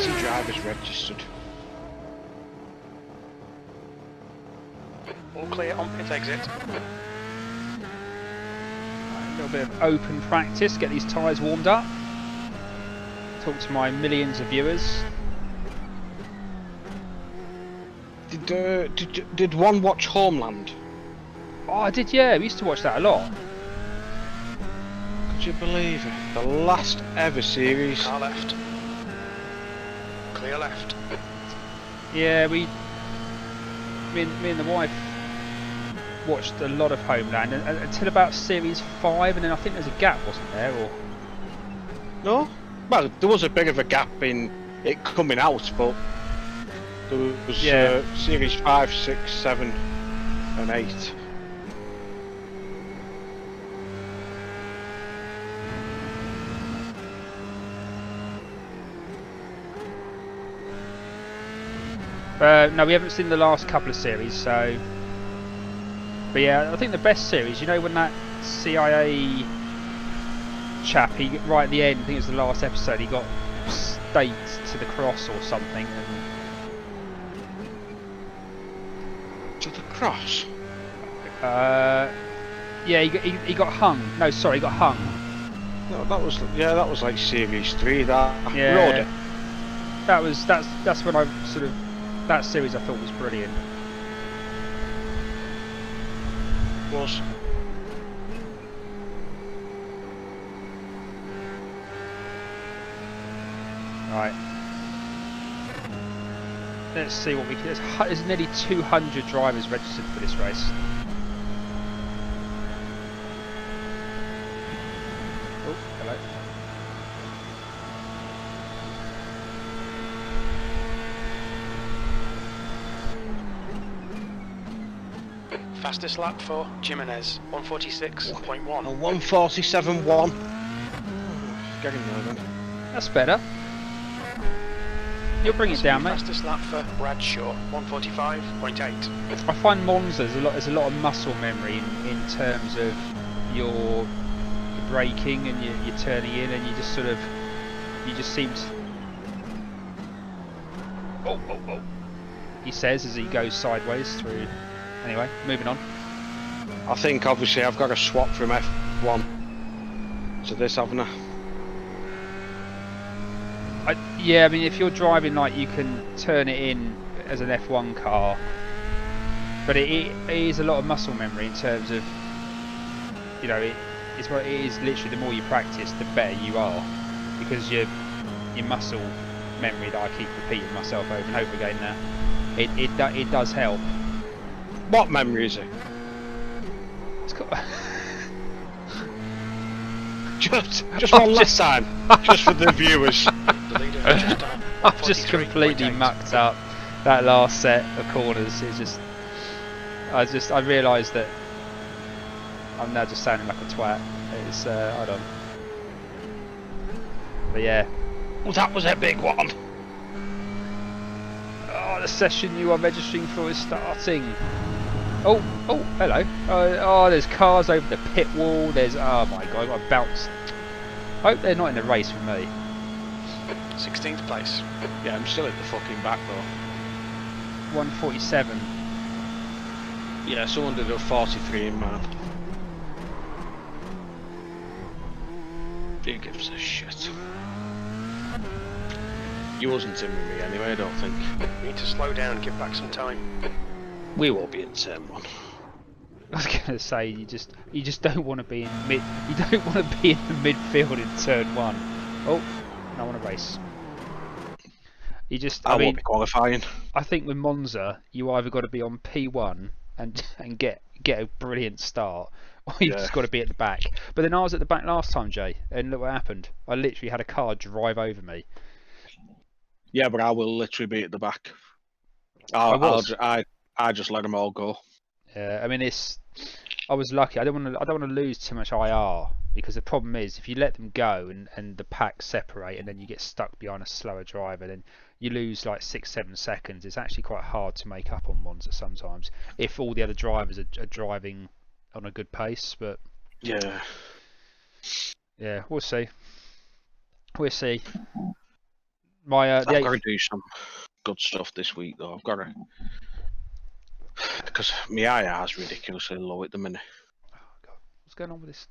80 drivers registered. All clear on pit exit. A little bit of open practice, get these tyres warmed up. Talk to my millions of viewers. Did one watch Homeland? Oh, I did, yeah. We used to watch that a lot. Could you believe it? The last ever series. Car left. Clear left. Yeah, me and the wife watched a lot of Homeland until about series 5, and then I think there's a gap, wasn't there? Or No? Well, there was a bit of a gap in it coming out, but there was series 5, 6, 7 and 8. No, we haven't seen the last couple of series, so. But yeah, I think the best series, you know, when that CIA chap, right at the end, I think it was the last episode, he got staked to the cross or something. To the cross? Yeah, he got hung. No, sorry, he got hung. No, that was like series 3. That yeah, that's when I sort of. That series I thought was brilliant. Was. Right. Let's see what we can. There's nearly 200 drivers registered for this race. Oh, hello. Fastest lap for Jimenez, 146.1. And 147.1. Getting there then. That's better. You'll bring it down, mate. Fastest lap for Bradshaw, 145.8. I find Monza there's a lot of muscle memory in terms of your braking and your turning in, and you just seem to. Oh! He says as he goes sideways through. Anyway, moving on. I think obviously I've got to swap from F1 to this, haven't I? Yeah, I mean, if you're driving, like, you can turn it in as an F1 car, but it is a lot of muscle memory in terms of, you know, it is literally the more you practice, the better you are, because your muscle memory that I keep repeating myself over and over again now, it does help. What memory is it? It's got just one last time, just for the viewers. I've just completely mucked up that last set of corners. I realised that I'm now just sounding like a twat. It's hold on. But yeah. Well, that was a big one. Oh, the session you are registering for is starting. Oh, hello. Oh, there's cars over the pit wall. There's, oh my god, I got bounced. I hope they're not in the race with me. 16th place. Yeah, I'm still at the fucking back though. 147. Yeah, someone did a 43 in man. Who gives a shit? You wasn't in with me anyway, I don't think. You need to slow down, give back some time. We won't be in turn 1. I was gonna say you just don't want to be in mid. You don't want to be in the midfield in turn 1. Oh, I want to race. You just. I mean, won't be qualifying. I think with Monza, you either got to be on P1 and get a brilliant start, or you've just got to be at the back. But then I was at the back last time, Jay, and look what happened. I literally had a car drive over me. Yeah, but I will literally be at the back. I just let them all go. Yeah, I mean I was lucky. I don't want to lose too much IR, because the problem is if you let them go and the pack separate and then you get stuck behind a slower driver, then you lose like 6-7 seconds. It's actually quite hard to make up on Monza sometimes if all the other drivers are driving on a good pace. But yeah, we'll see. My I've the got to 8th, do some good stuff this week though. I've got to, because my IR is ridiculously low at the minute. oh God, what's going on with this?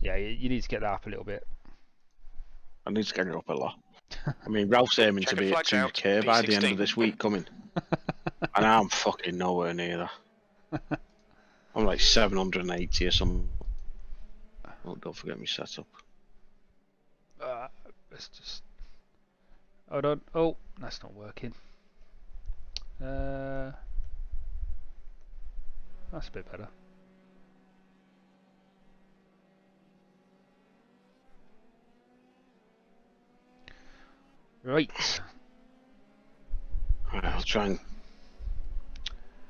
Yeah, you need to get that up a little bit. I need to get it up a lot. I mean, Ralph's aiming to Checker be at flags out, 2k by the end P16. of this week coming, and I'm fucking nowhere near that. I'm like 780 or something. Oh, don't forget me setup. Let's just hold on. Oh, that's not working. That's a bit better. Right. Right, I'll try and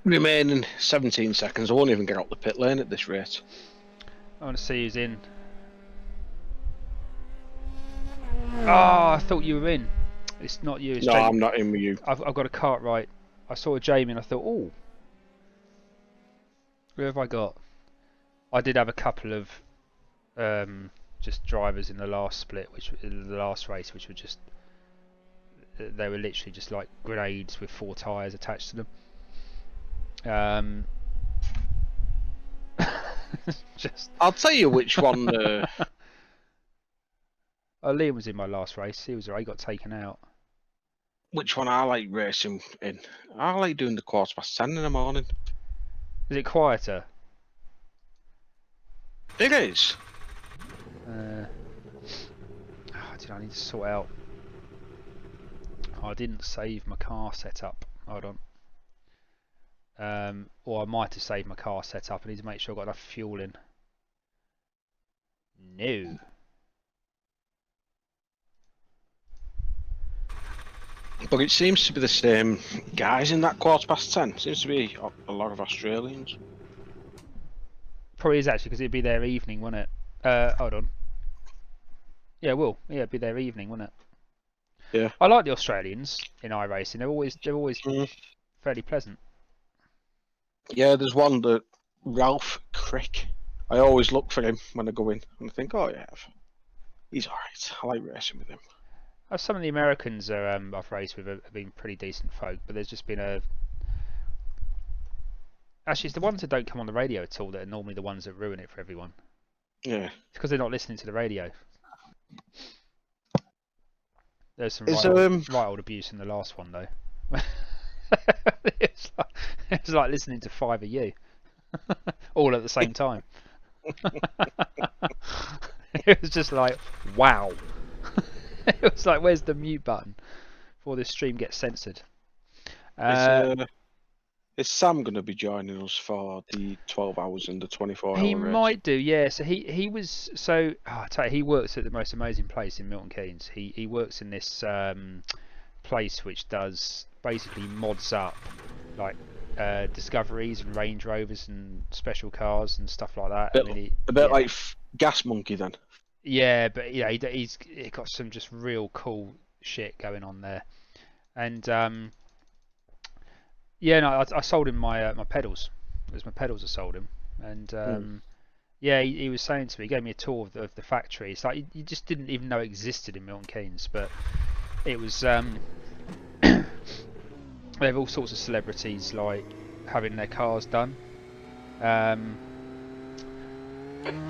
remaining 17 seconds. I won't even get out the pit lane at this rate. I want to see who's in. Oh, I thought you were in. It's not you. It's No, Jamie. I'm not in with you. I've got a cart right. I saw Jamie and I thought, oh, who have I got? I did have a couple of just drivers in the last split, in the last race, which were just they were literally just like grenades with 4 tyres attached to them. Just. I'll tell you which one. Liam was in my last race. He got taken out. Which one I like racing in. I like doing the 10:15 in the morning. Is it quieter? It is. I need to sort out. I didn't save my car setup. Hold on. Or I might have saved my car setup. I need to make sure I've got enough fuel in. No. But it seems to be the same guys in that 10:15. Seems to be a lot of Australians. Probably is actually because it'd be their evening, wouldn't it? Hold on. Yeah, it will. Yeah, it'd be their evening, wouldn't it? Yeah. I like the Australians in iRacing. They're always fairly pleasant. Yeah, there's one that Ralph Crick. I always look for him when I go in, and I think, oh yeah, he's alright. I like racing with him. Some of the Americans I've raced with have been pretty decent folk, but there's just been actually, it's the ones that don't come on the radio at all that are normally the ones that ruin it for everyone. Yeah. It's because they're not listening to the radio. There's some right old abuse in the last one though. It's like listening to 5 of you, all at the same time. It was just like, wow. It was like, where's the mute button before this stream gets censored? Is Sam going to be joining us for the 12 hours and the 24 hour He race? might do, yeah. So he was I tell you, he works at the most amazing place in Milton Keynes. He works in this place which does basically mods up like Discoveries and Range Rovers and special cars and stuff like that. A bit like Gas Monkey then. Yeah, but yeah, he's got some just real cool shit going on there, and yeah, no, I sold him my pedals. It was my pedals I sold him, and yeah, he was saying to me, he gave me a tour of the factory. It's like you just didn't even know it existed in Milton Keynes, but it was. They have all sorts of celebrities like having their cars done.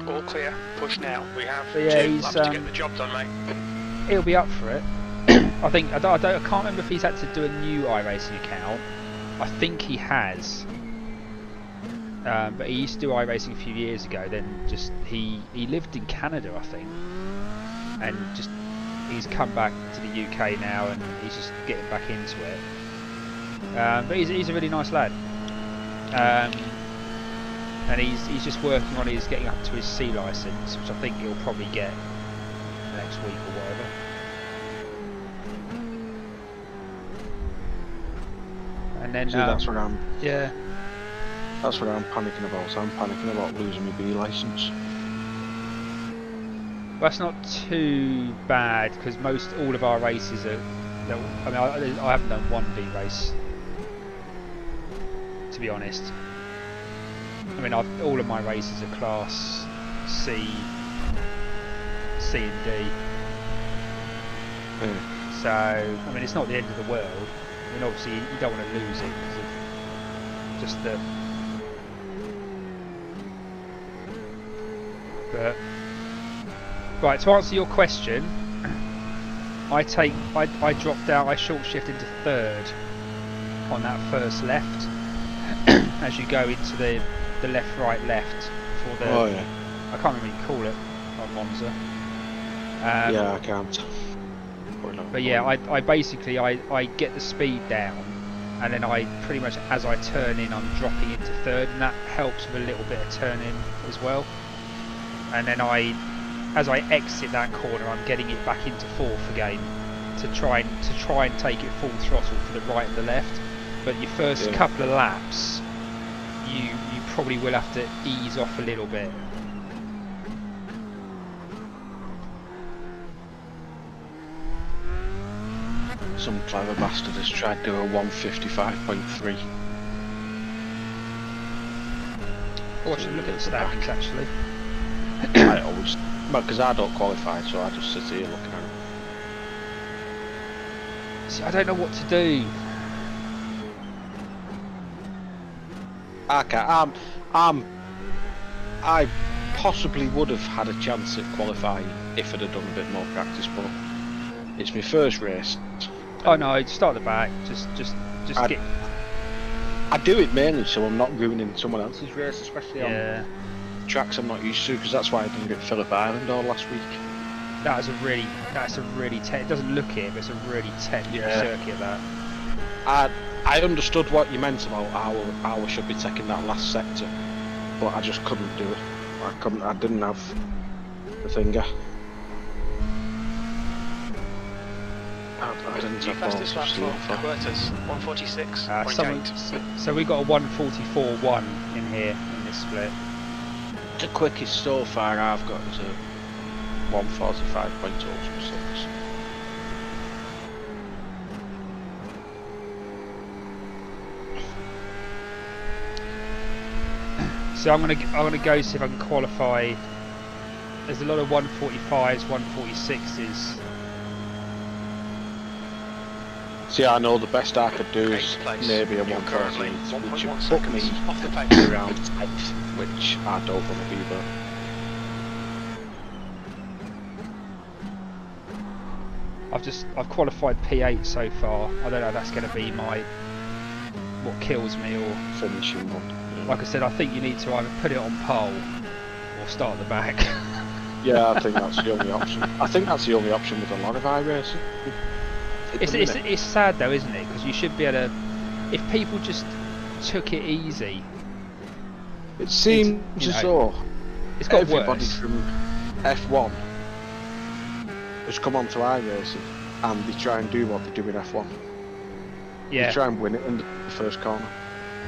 All clear. Push now. We have yeah, 2 laps to get the job done, mate. He'll be up for it. I think I can't remember if he's had to do a new iRacing account. I think he has, but he used to do iRacing a few years ago. Then just he lived in Canada, I think, and just he's come back to the UK now, and he's just getting back into it. But he's a really nice lad, and he's just working on his getting up to his C license, which I think he'll probably get next week or whatever. And then that's what I'm panicking about. So I'm panicking about losing my B license. Well, that's not too bad because all of our races are. I mean, I haven't done one B race, to be honest. I mean, all of my races are Class C C and D. So, I mean, it's not the end of the world. I mean, obviously, you don't want to lose it because of just the. But right, to answer your question, I dropped out. I short shift into third on that first left as you go into the left, right, left for the. Oh yeah. I can't remember what you call it on Monza. Yeah, I can't. But yeah, I basically I get the speed down, and then I pretty much as I turn in, I'm dropping into third, and that helps with a little bit of turning as well. And then as I exit that corner, I'm getting it back into fourth again to try and take it full throttle for the right and the left. But your first couple of laps, you probably will have to ease off a little bit. Some clever bastard has tried to do a 155.3. Oh, I should look at the standings actually. I always, because I don't qualify, so I just sit here looking at it. See, I don't know what to do. I can't. I possibly would have had a chance at qualifying if I'd have done a bit more practice, but it's my first race. Oh no, start at the back. Just get. I do it mainly so I'm not ruining someone else's race, especially on tracks I'm not used to, because that's why I didn't get Phillip Island all last week. That's a really it doesn't look it, but it's a really technical circuit. That. I understood what you meant about how I should be taking that last sector, but I just couldn't do it. I didn't have the finger. I didn't have fastest lap balls. for Huertas, 146.8. So we got a 144.1 in here in this split. The quickest so far I've got is a 145.06. So I'm gonna go see if I can qualify. There's a lot of 145s, 146s. See, I know the best I could do is maybe a 148, which would put me off the pace. around 10th, which I don't want to be there. I've qualified P8 so far. I don't know if that's going to be what kills me or Finishing one. Yeah. Like I said, I think you need to either put it on pole or start at the back. Yeah, I think that's the only option. I think that's the only option with a lot of iRacing. It's sad though, isn't it? Because you should be able to. If people just took it easy. It seems as though it's got everybody worse. from F1 has come onto iRacing and they try and do what they do in F1. Yeah. They try and win it in the first corner,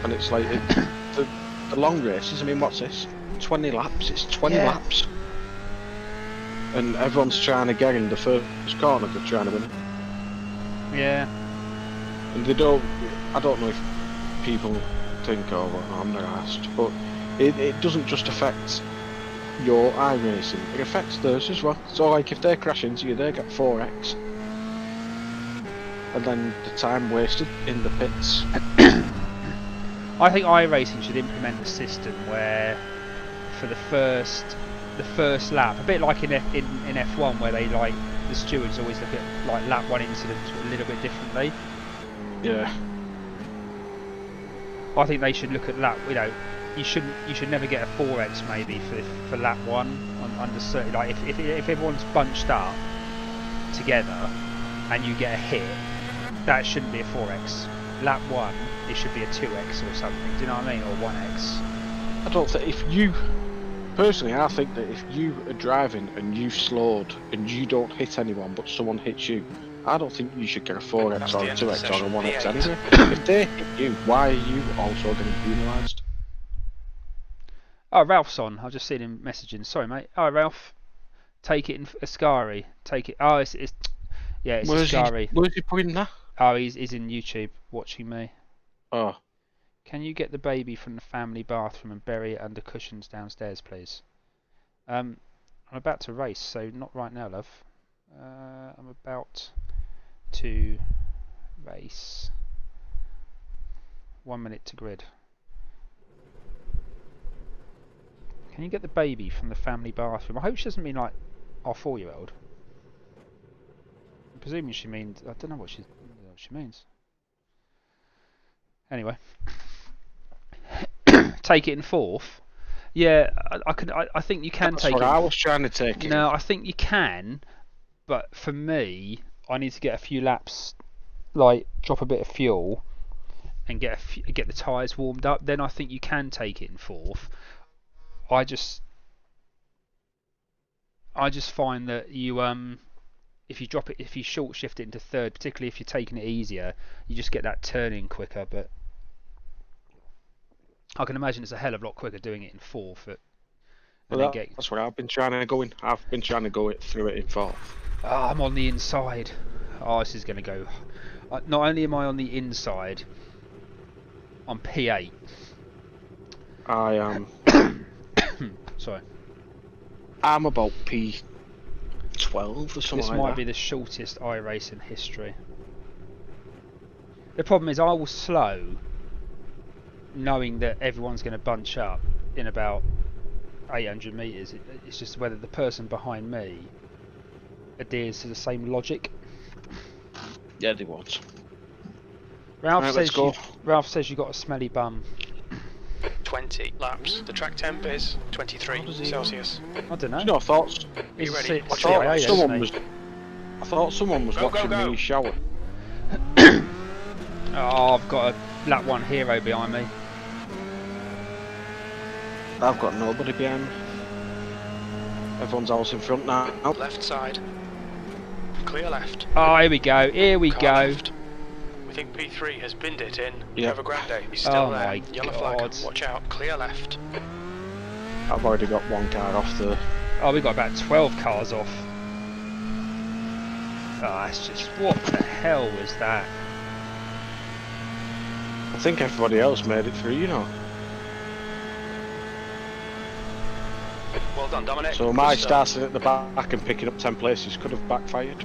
and it's like the long races. I mean, what's this? 20 laps. It's 20 laps, and everyone's trying to get in the first corner. They're trying to win it. Yeah. And they don't. I don't know if people think, oh, well, I'm not asked, but it doesn't just affect your iRacing. It affects theirs as well. So, like, if they crash into you, they get 4x. And then the time wasted in the pits. I think iRacing should implement a system where, for the first lap, a bit like in F1, where they like the stewards always look at like lap one incidents a little bit differently. Yeah. I think they should look at lap. You know, you should never get a 4x maybe for lap one under certain, like if everyone's bunched up together and you get a hit, that shouldn't be a 4x. Lap one, it should be a 2x or something. Do you know what I mean? Or 1x. I don't think personally, I think that if you are driving and you've slowed and you don't hit anyone but someone hits you, I don't think you should get a 4x or a 2x or a 1x anyway. If they hit you, why are you also getting penalised? Oh, Ralph's on. I've just seen him messaging. Sorry, mate. Oh, Ralph. Take it in Ascari. Take it. Oh, it's Ascari. Where's he putting that? Oh, he's in YouTube watching me. Oh. Can you get the baby from the family bathroom and bury it under cushions downstairs, please? I'm about to race, so not right now, love. I'm about to race. 1 minute to grid. Can you get the baby from the family bathroom? I hope she doesn't mean like our 4-year-old. I'm presuming she means, I don't know what she means. Anyway, take it in 4th. Yeah, I think you can That's take what it. I was trying to take it. No, I think you can, but for me, I need to get a few laps, like drop a bit of fuel, and get the tyres warmed up. Then I think you can take it in 4th. I just find that you if you drop it, if you short shift it into 3rd, particularly if you're taking it easier, you just get that turning quicker. But I can imagine it's a hell of a lot quicker doing it in 4th. That's what I've been trying to go in. I've been trying to go through it in 4th. Oh, I'm on the inside. Oh, this is going to go. Not only am I on the inside, I'm P8. I am. Sorry. I'm about P12 or something. This might be the shortest iRace in history. The problem is I will slow, knowing that everyone's going to bunch up in about 800 metres. It's just whether the person behind me adheres to the same logic. Yeah, they won't. Ralph Right, Ralph says you got a smelly bum. 20 laps. The track temp is 23 Celsius. I don't know. You know, I thought Are you ready? Watch CIA, the isn't he? I thought someone was watching me shower. Oh, I've got a lap 1 hero behind me. I've got nobody behind me. Everyone's always in front now. Left side. Clear left. Oh, here we go. Here we Car go. left. We think P3 has binned it in. Yep. Evergrande. He's still Oh there. my Yellow God. flag. Watch out. Clear left. I've already got one car off the. Oh, we got about 12 cars off. Oh, that's just, what the hell was that? I think everybody else made it through, you know. Well done, Dominic. So my starting at the back and picking up 10 places could have backfired.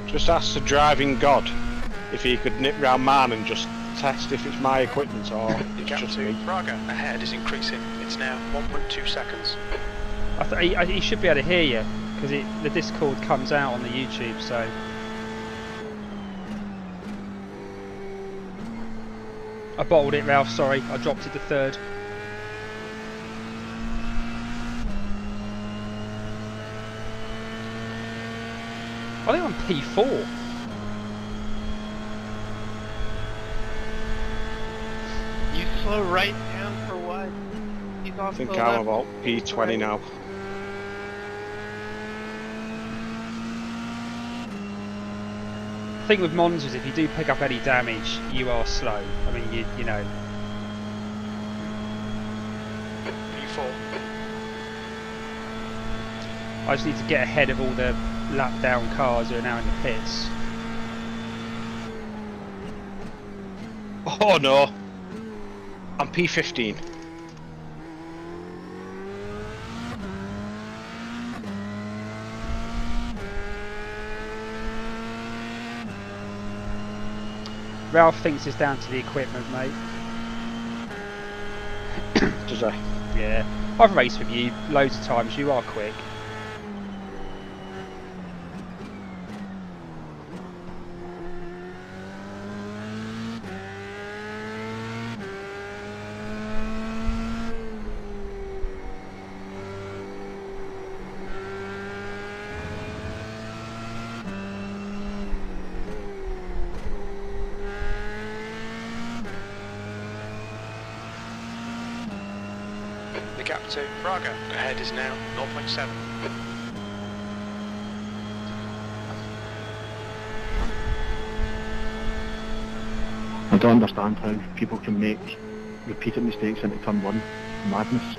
Just ask the driving god if he could nip round man and just test if it's my equipment or The it's gap just to me. Braga ahead is increasing. It's now 1.2 seconds. He should be able to hear you, because the Discord comes out on the YouTube, so... I bottled it, Ralph, sorry. I dropped it to 3rd. I think I'm P4. You slow right down for what? He's I off think the I'm left. about P20 now. The thing with Mons is if you do pick up any damage, you are slow. I mean, you know. P4. I just need to get ahead of all the lap down cars who are now in the pits. Oh no! I'm P15. Ralph thinks it's down to the equipment, mate. Does I? Yeah. I've raced with you loads of times, you are quick. The gap to Braga ahead is now 0.7. I don't understand how people can make repeated mistakes into turn 1. Madness.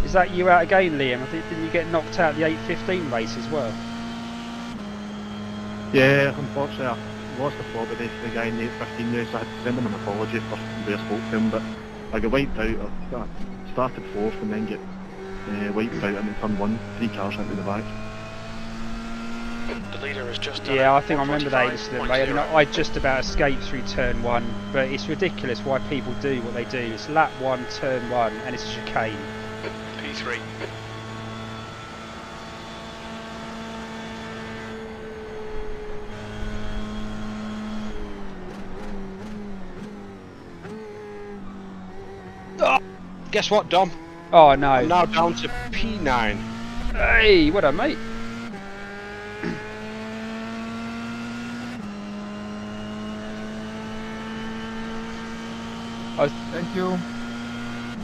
Is that you out again, Liam? I think didn't you get knocked out the 8:15 race as well? Yeah, unfortunately I lost the plot with the guy in the 8:15 race. I had to send him an apology for the way I spoke to him, but I got wiped out. I started 4th and then get wiped out into turn 1, 3 cars into the back. The leader has just done Yeah, I think I remember that incident, mate. I mean, I just about escaped through turn 1, but it's ridiculous why people do what they do. It's lap 1, turn 1, and it's a chicane. P3. Oh, guess what, Dom? Oh no. I'm now down to P9. Hey, what up, mate? Thank you.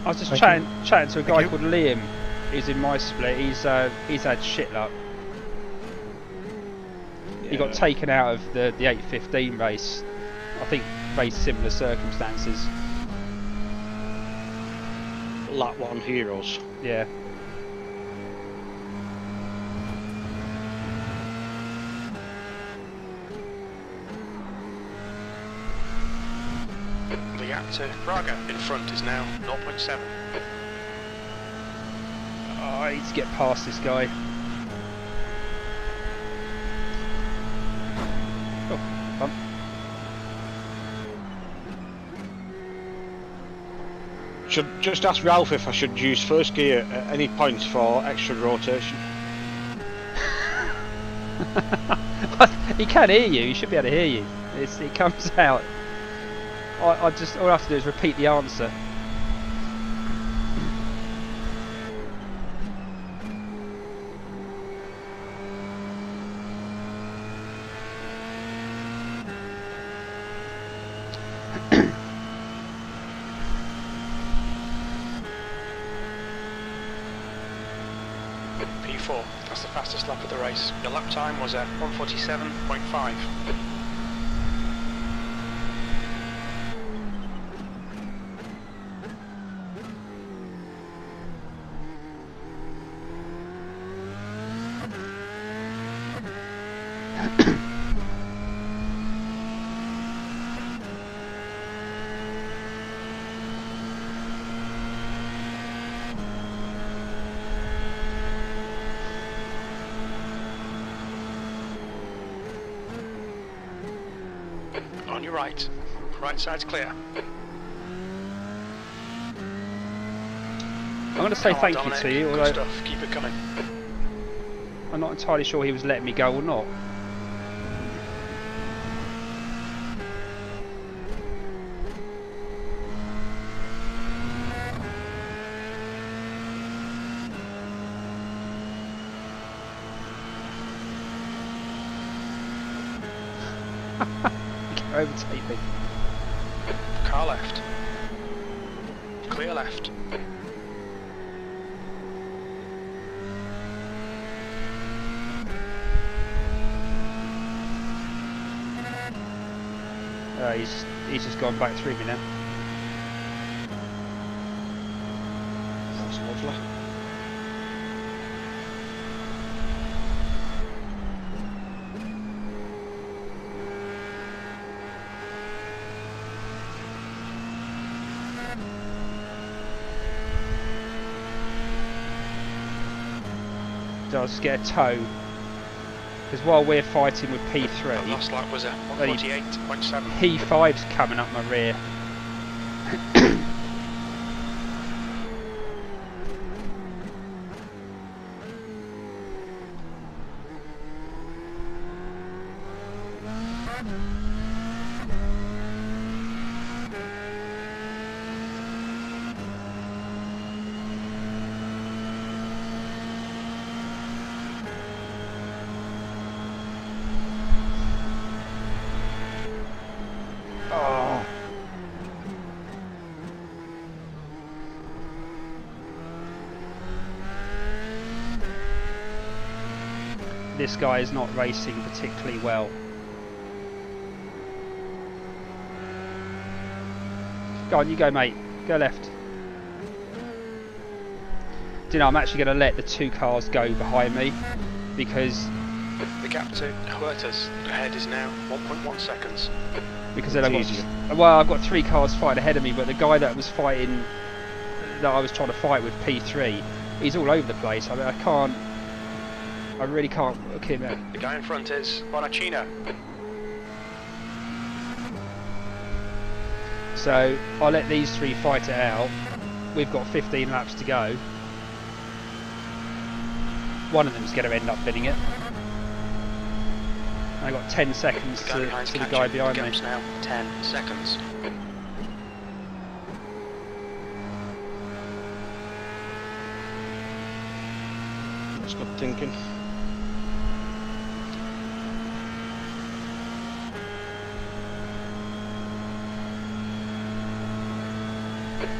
I was just Thank chatting to a guy you. called Liam, who's in my split. He's had shit luck. He got taken out of the 8:15 race. I think very similar circumstances. Lap 1 heroes. Yeah. The gap to Braga in front is now 0.7. Oh, I need to get past this guy. Oh, bump. Should just ask Ralph if I should use first gear at any point for extra rotation. He can hear you. He should be able to hear you. It comes out. All I have to do is repeat the answer. P4. That's the fastest lap of the race. Your lap time was at 1:47.5. On your right. Right side's clear. I'm going to say Come on, thank Dominic. you to you, Good although stuff. Keep it coming. I'm not entirely sure he was letting me go or not. Overtake me. Car left. Clear left. He's just gone back through me now. That's lovely. So I'll just get a tow. Because while we're fighting with The P3, last lap was at 1:48.7. P5's coming up my rear. Oh. This guy is not racing particularly well. Go on, you go, mate. Go left. you know, I'm actually going to let the 2 cars go behind me because The gap to Huertas ahead is now 1.1 seconds. then I've got 3 cars fighting ahead of me, but the guy that was fighting, that I was trying to fight with P3, he's all over the place. I mean, I really can't look him out. The guy in front is Bonacina. So I'll let these 3 fight it out. We've got 15 laps to go. One of them's going to end up winning it. I got 10 seconds to the guy behind me. Now 10 seconds. That's good thinking.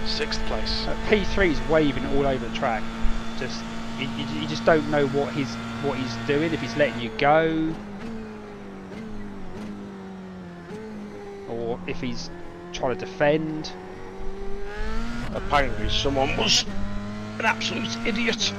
Sixth place. P3's waving all over the track. Just you just don't know what he's doing. If he's letting you go, or if he's trying to defend. Apparently someone was an absolute idiot.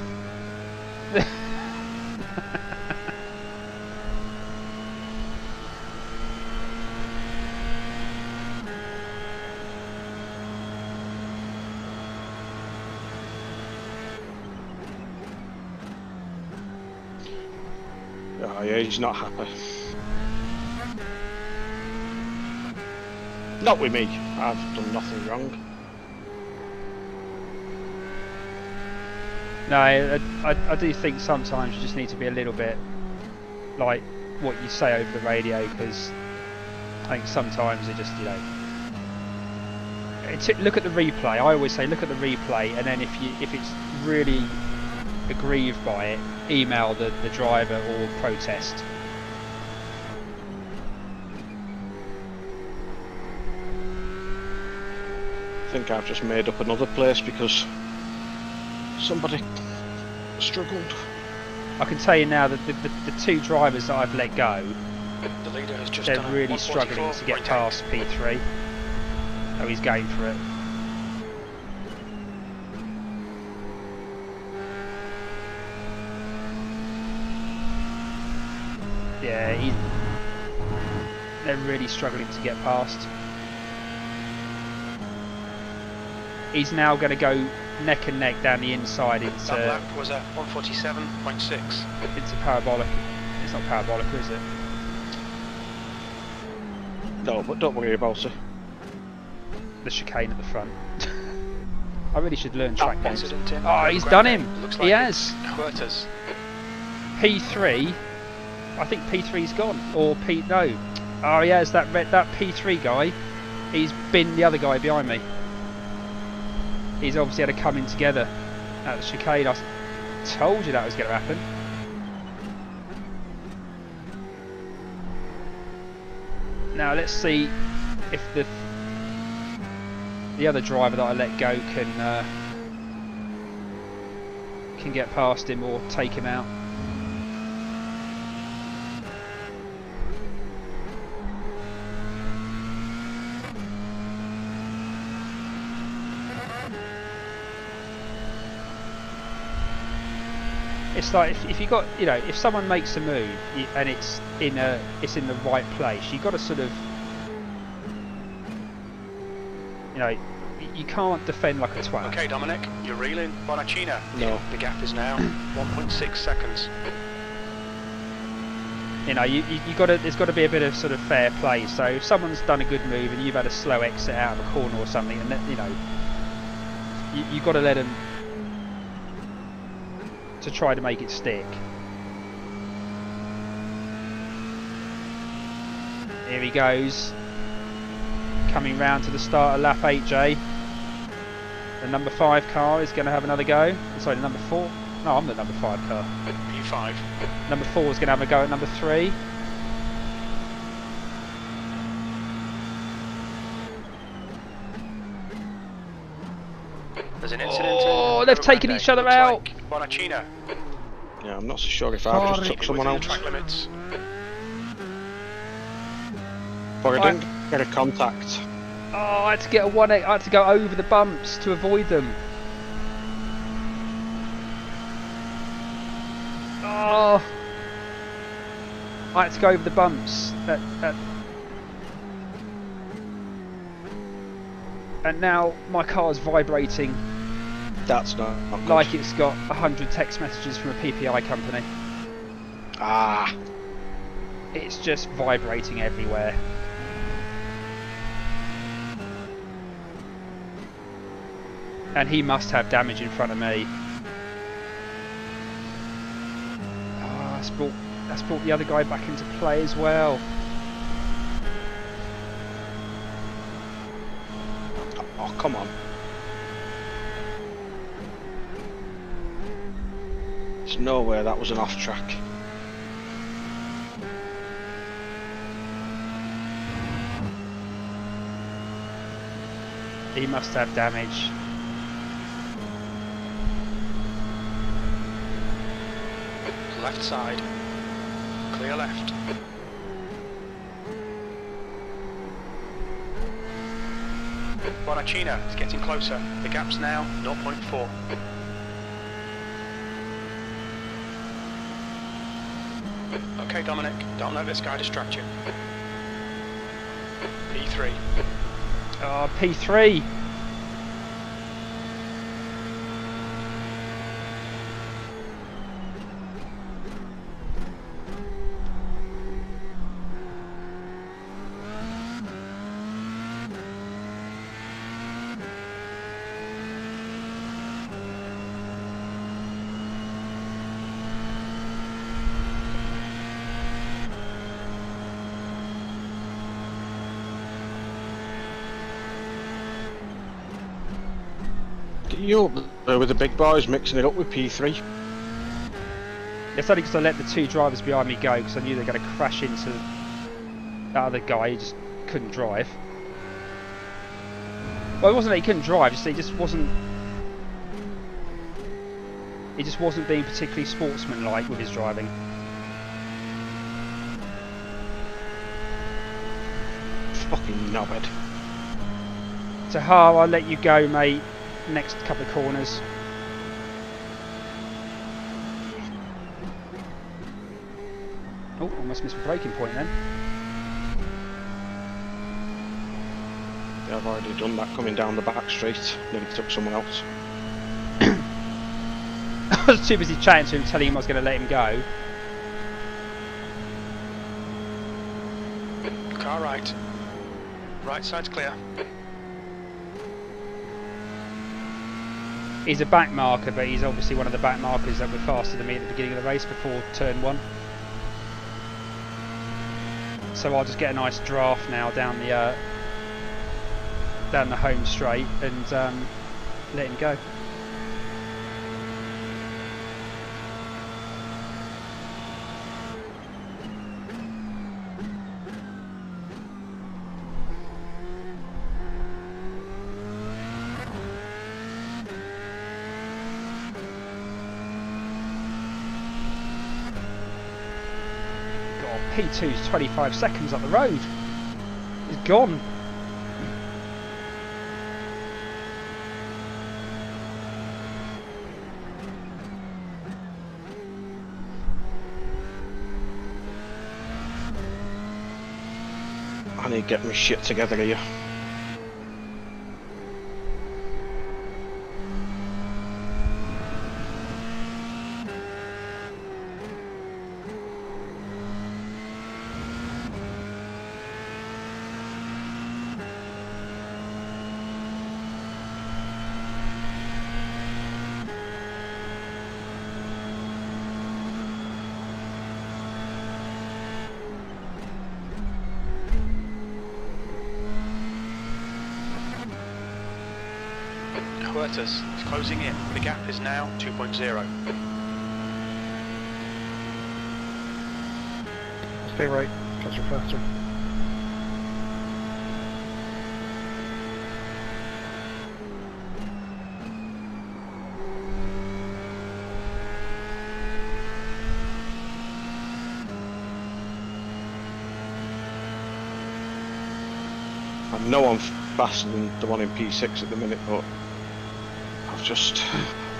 Oh yeah, he's not happy. Not with me, I've done nothing wrong. No, I do think sometimes you just need to be a little bit like what you say over the radio, because I think sometimes it just, you know, look at the replay. I always say look at the replay, and then if it's really aggrieved by it, email the driver or protest. I think I've just made up another place because somebody struggled. I can tell you now that the 2 drivers that I've let go, The leader has just they're done really struggling to get past P3. Oh, he's going for it. Yeah, they're really struggling to get past. He's now going to go neck and neck down the inside into... That lap was at 147.6. Into parabolic. It's not parabolic, is it? No, but don't worry about it. The chicane at the front. I really should learn track games. Incident in Oh, he's done him! Looks He like has! Huertas. P3, I think P3's gone. Or no. Oh, he has, that P3 guy. He's binned the other guy behind me. He's obviously had a coming together at the chicane. I told you that was going to happen. Now let's see if the other driver that I let go can get past him or take him out. It's like if you got, you know, if someone makes a move and it's in the right place, you got to sort of, you know, you can't defend like a twat. Okay, Dominic, you're reeling. Bonacina. No. The gap is now 1.6 seconds. You know, you got to. There's got to be a bit of sort of fair play. So if someone's done a good move and you've had a slow exit out of a corner or something, and you know, you got to let them to try to make it stick. Here he goes, coming round to the start of lap 8J. The number 5 car is going to have another go. Sorry, the number 4. No, I'm the number 5 car. P5. Number 4 is going to have a go at number 3. There's an incident. Oh, they've taken each other out. Like Bonacina. Yeah, I'm not so sure if I just took someone else. Track limits. But I didn't get a contact. Oh, I had to get a 180. I had to go over the bumps to avoid them. Oh! I had to go over the bumps. And now my car's vibrating That's not good. like it's got 100 text messages from a PPI company. Ah, It's just vibrating everywhere. And he must have damage in front of me. Ah, that's brought the other guy back into play as well. oh come on. There's nowhere that was an off track. He must have damage. Left side. Clear left. Bonacina is getting closer. The gap's now 0.4. Okay, Dominic, don't let this guy distract you. P3. Oh, P3. Get you up there with the big boys mixing it up with P3. It's only because I let the two drivers behind me go because I knew they were going to crash into that other guy who just couldn't drive. Well, it wasn't that he couldn't drive, he just wasn't being particularly sportsmanlike with his driving. Fucking knobhead. So, I'll let you go, mate. Next couple of corners. Oh, I must miss a braking point then. Yeah, I've already done that coming down the back straight. Nearly took someone else. I was too busy chatting to him, telling him I was going to let him go. Car right. Right side's clear. He's a back marker, but he's obviously one of the back markers that were faster than me at the beginning of the race before turn 1. So I'll just get a nice draft now down the home straight and let him go. P2's 25 seconds up the road. He's gone. I need to get my shit together here. Huertas is closing in. The gap is now 2.0. Stay right, faster, faster. I know I'm faster than the one in P6 at the minute, but I've just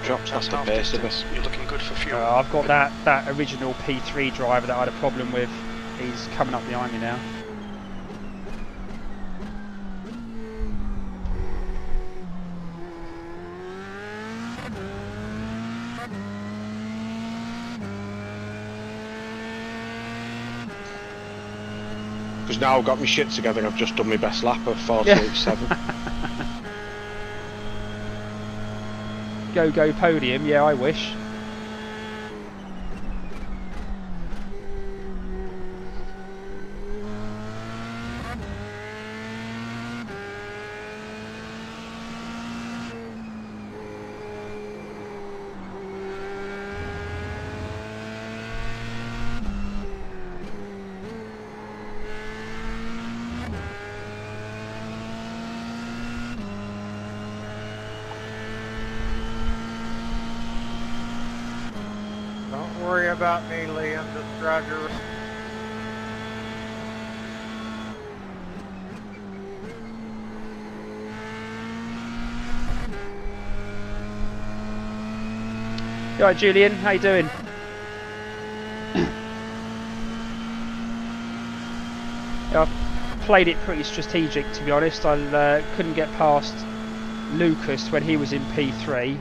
drops, that's the half pace of distance. it. You're looking good for fuel. I've got that original P3 driver that I had a problem with. He's coming up behind me now. Because now I've got my shit together, I've just done my best lap of 48.7. Go podium, yeah, I wish. Don't worry about me, Liam. Just drive your... You alright, Julian? How you doing? Yeah, I've played it pretty strategic, to be honest. I couldn't get past Lucas when he was in P3.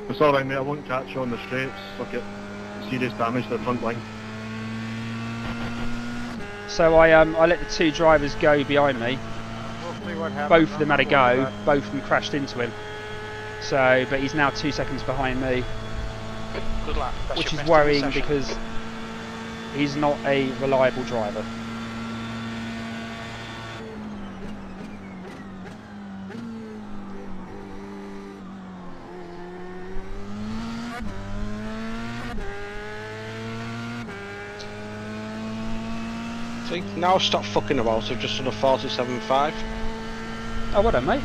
It's alright, mate. I won't catch you on the straights. I'll get serious damage to the front line. So I let the two drivers go behind me. We'll see what happens. Both of them had a go. Both of them crashed into him. So, but he's now 2 seconds behind me, Good lap. That's which your is best in the worrying session. because he's not a reliable driver. See, now stop fucking about, I've just done a 47.5. Oh, well done, mate.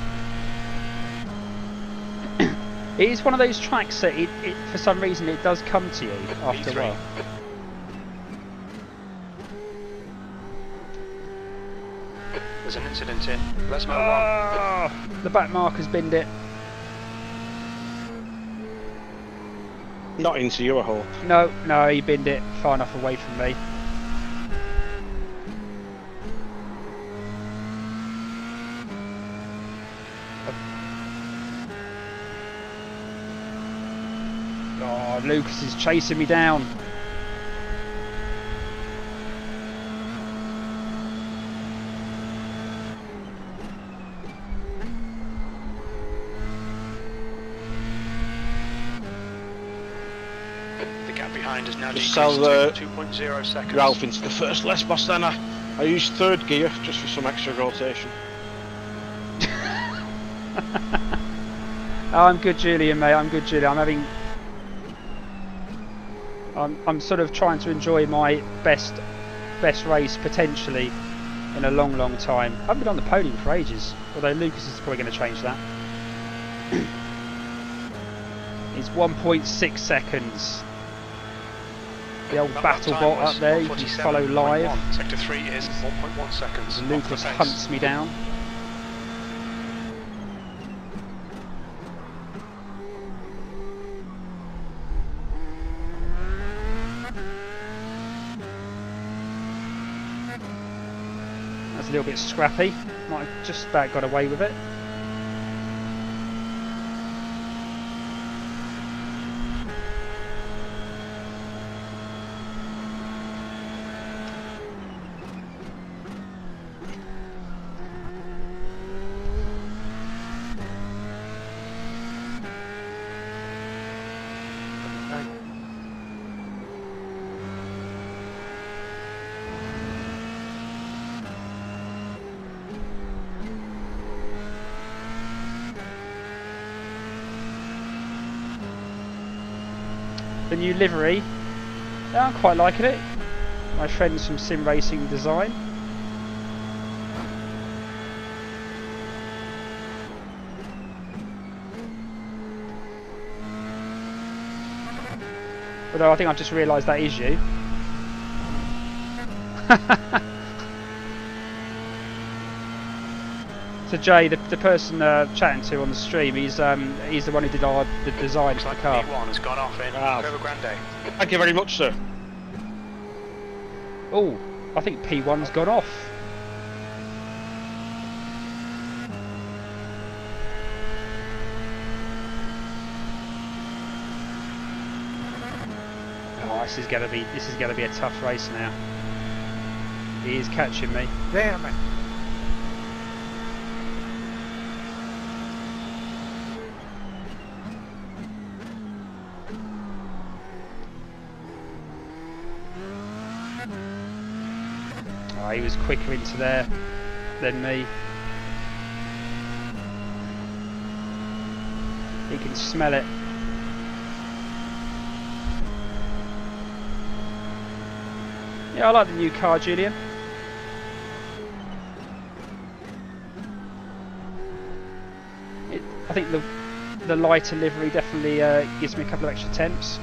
It is one of those tracks that it for some reason it does come to you after a B3. while. There's an incident here. Let's move on. Oh, the back marker's binned it. Not into you, I hope. No, he binned it far enough away from me. Oh, Lucas is chasing me down. The gap behind is now Just decreased sell to 2.0 seconds. Ralph into the first less boss then. I used third gear just for some extra rotation. Oh, I'm good, Julian, mate. I'm good, Julian. I'm sort of trying to enjoy my best race potentially in a long time. I haven't been on the podium for ages, although Lucas is probably going to change that. It's 1.6 seconds. The old That battle time bot was up there, you can follow live. 147.1. Sector 3 is 1.1 seconds. Lucas off the pace. hunts me down. That's a little bit scrappy. Might have just about got away with it. The new livery, yeah, I'm quite liking it. My friends from Sim Racing Design. Although I think I've just realised that is you. So Jay, the person chatting to on the stream, he's the one who did the design Looks for like the car. P1 has gone off in Ah. Curva Grande. Thank you very much, sir. Oh, I think P1's gone off. Oh, this is gonna be a tough race now. He is catching me. Damn it. Oh, he was quicker into there than me. He can smell it. Yeah, I like the new car, Julian. I think the lighter livery definitely gives me a couple of extra temps.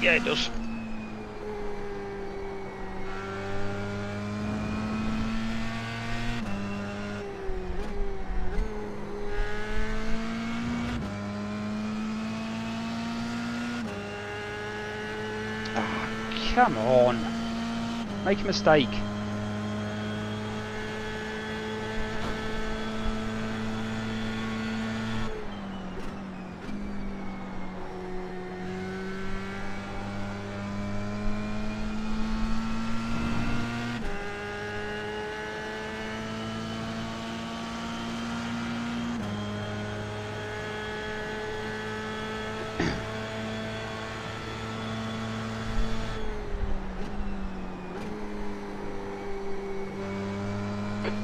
Yeah, it does. Come on, make a mistake.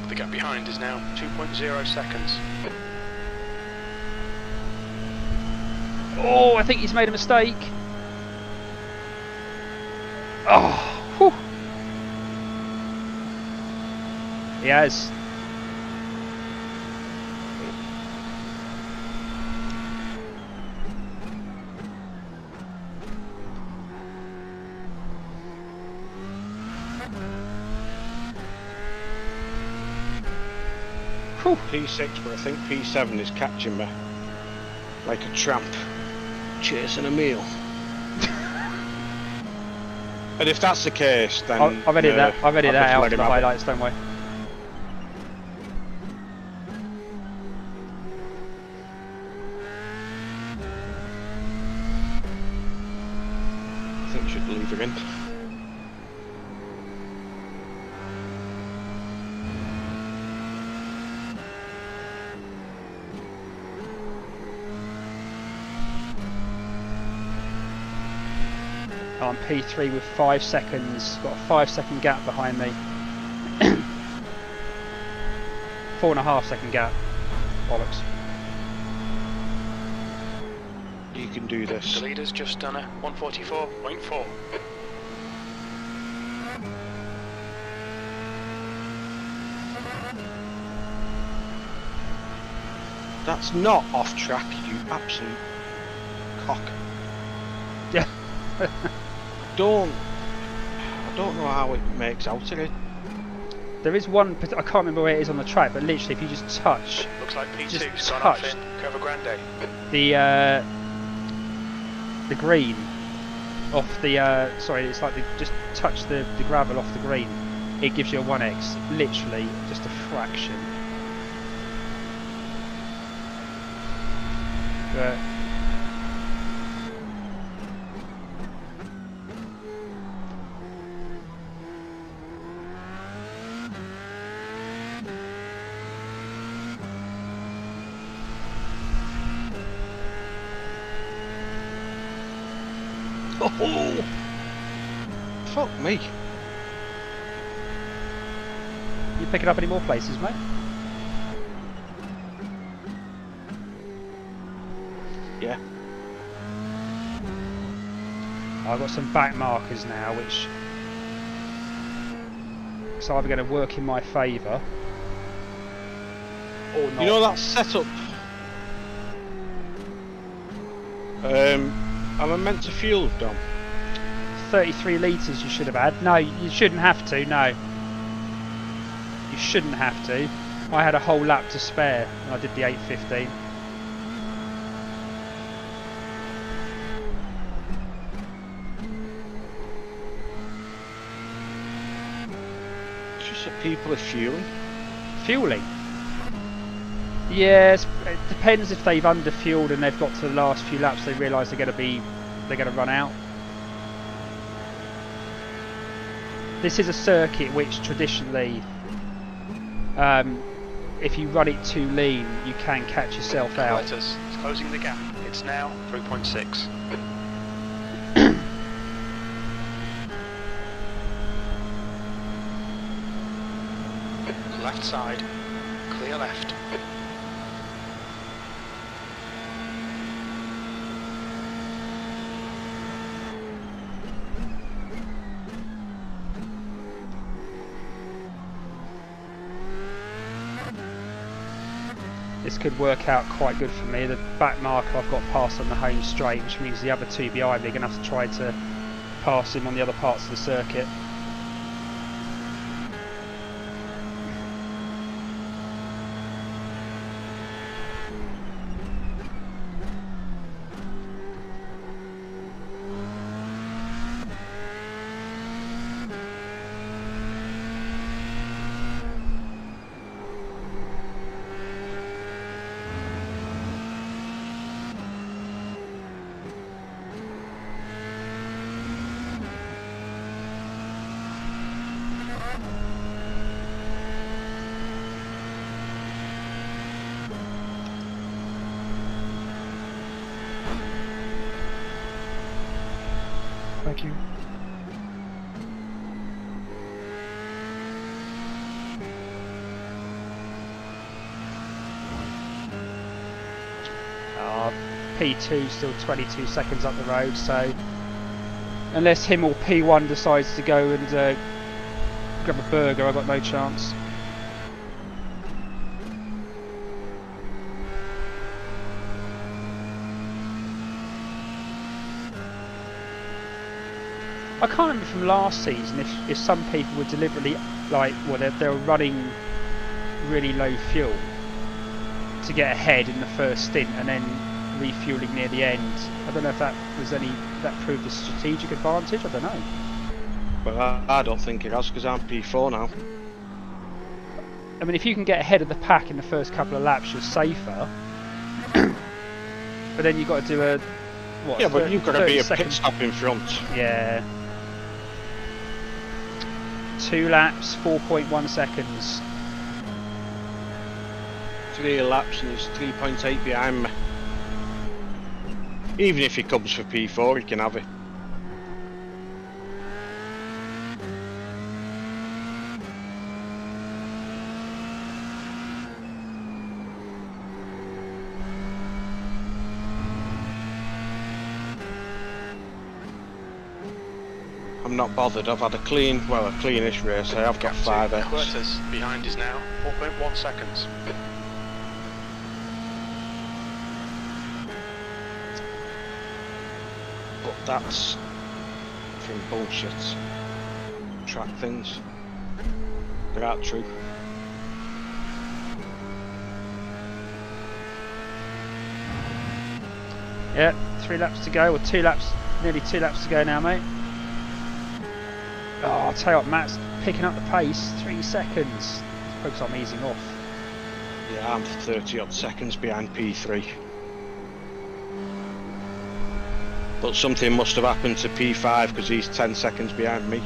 The gap behind is now 2.0 seconds. Oh, I think he's made a mistake. Oh, whew. He has. Whew. P6, but I think P7 is catching me like a tramp chasing a meal. And if that's the case, then I've edited that. I've edited that out let for him the have it. highlights. Don't worry. I think you should leave her in. I'm P3 with 5 seconds. Got a 5-second gap behind me. 4.5 second gap. Bollocks. You can do this. The leader's just done a 144.4. That's not off track, you absolute cock. Yeah. I don't know how it makes out of it. There is one, I can't remember where it is on the track, but literally if you just touch Looks like P2's Just gone off touched. in Curva Grande. the green off the, sorry, it's like just touch the gravel off the green, it gives you a 1x, literally just a fraction. But Oh, fuck me. you picking up any more places, mate? Yeah. I've got some back markers now, which is either going to work in my favour or not. You know that setup? Am I meant to fuel, Dom? 33 litres you should have had. No, you shouldn't have to, no. You shouldn't have to. I had a whole lap to spare and I did the 8:15. It's just that people are fueling. Fueling? Yes, it depends if they've underfueled and they've got to the last few laps, they realise they're going to run out. This is a circuit which traditionally, if you run it too lean, you can catch yourself out. It's closing the gap. It's now 3.6. Left side, clear left. This could work out quite good for me. The back marker I've got past on the home straight, which means the other two behind me are going to have to try to pass him on the other parts of the circuit. Thank you. P2 still 22 seconds up the road, so unless him or P1 decides to go and grab a burger, I've got no chance. I can't remember from last season if some people were deliberately they were running really low fuel to get ahead in the first stint and then refueling near the end. I don't know if that proved a strategic advantage. I don't know. Well, I don't think it has, because I'm P4 now. I mean, if you can get ahead of the pack in the first couple of laps, you're safer. But then you've got to do a what? Yeah, but you've got to be a second pit stop in front. Yeah. 2 laps, 4.1 seconds. 3 laps and he's 3.8 behind me. Even if he comes for P4, he can have it. I'm not bothered. I've had a cleanish race. I have got 5X. Quarters behind is now 4.1 seconds. But that's from bullshit track things. They're not true. Yeah, 3 laps to go, or 2 laps, nearly 2 laps to go now, mate. Oh, I'll tell you what, Matt's picking up the pace, 3 seconds. Hopes I'm easing off. Yeah, I'm 30 odd seconds behind P3. But something must have happened to P5 because he's 10 seconds behind me.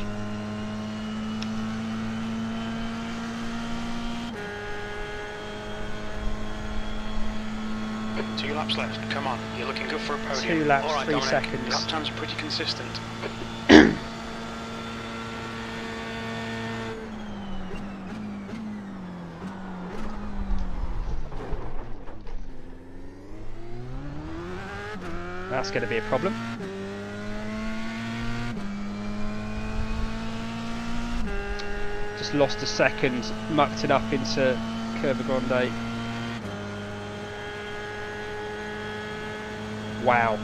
Two laps left. Come on, you're looking good for a podium. 2 laps, All right, 3 Dominic. seconds. Lap times are pretty consistent. That's going to be a problem. Just lost a second, mucked it up into Curva Grande. Wow.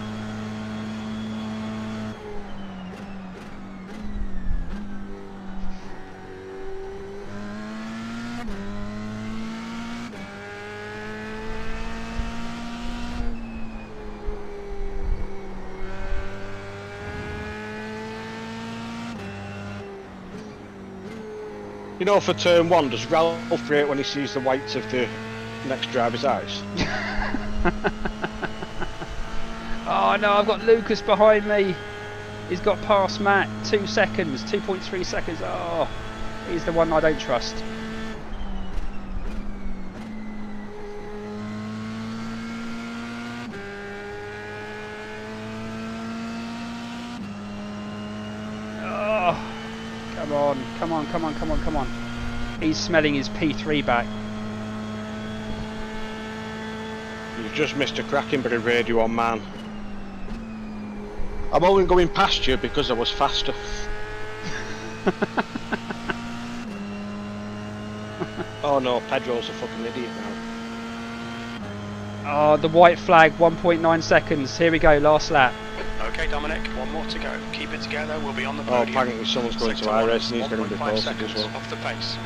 You know, for turn 1, does Ralph rate when he sees the whites of the next driver's eyes? Oh no, I've got Lucas behind me. He's got past Matt. 2 seconds, 2.3 seconds. Oh, he's the one I don't trust. Oh, come on, come on, come on, come on, come on. He's smelling his P3 back. You've just missed a cracking bit of radio on man. I'm only going past you because I was faster. Oh no, Pedro's a fucking idiot now. Oh, the white flag, 1.9 seconds. Here we go, last lap. Okay, Dominic, one more to go. Keep it together, we'll be on the Oh, podium. apparently someone's going to Iracing, he's going to be 1.5 posted seconds as well. off the pace.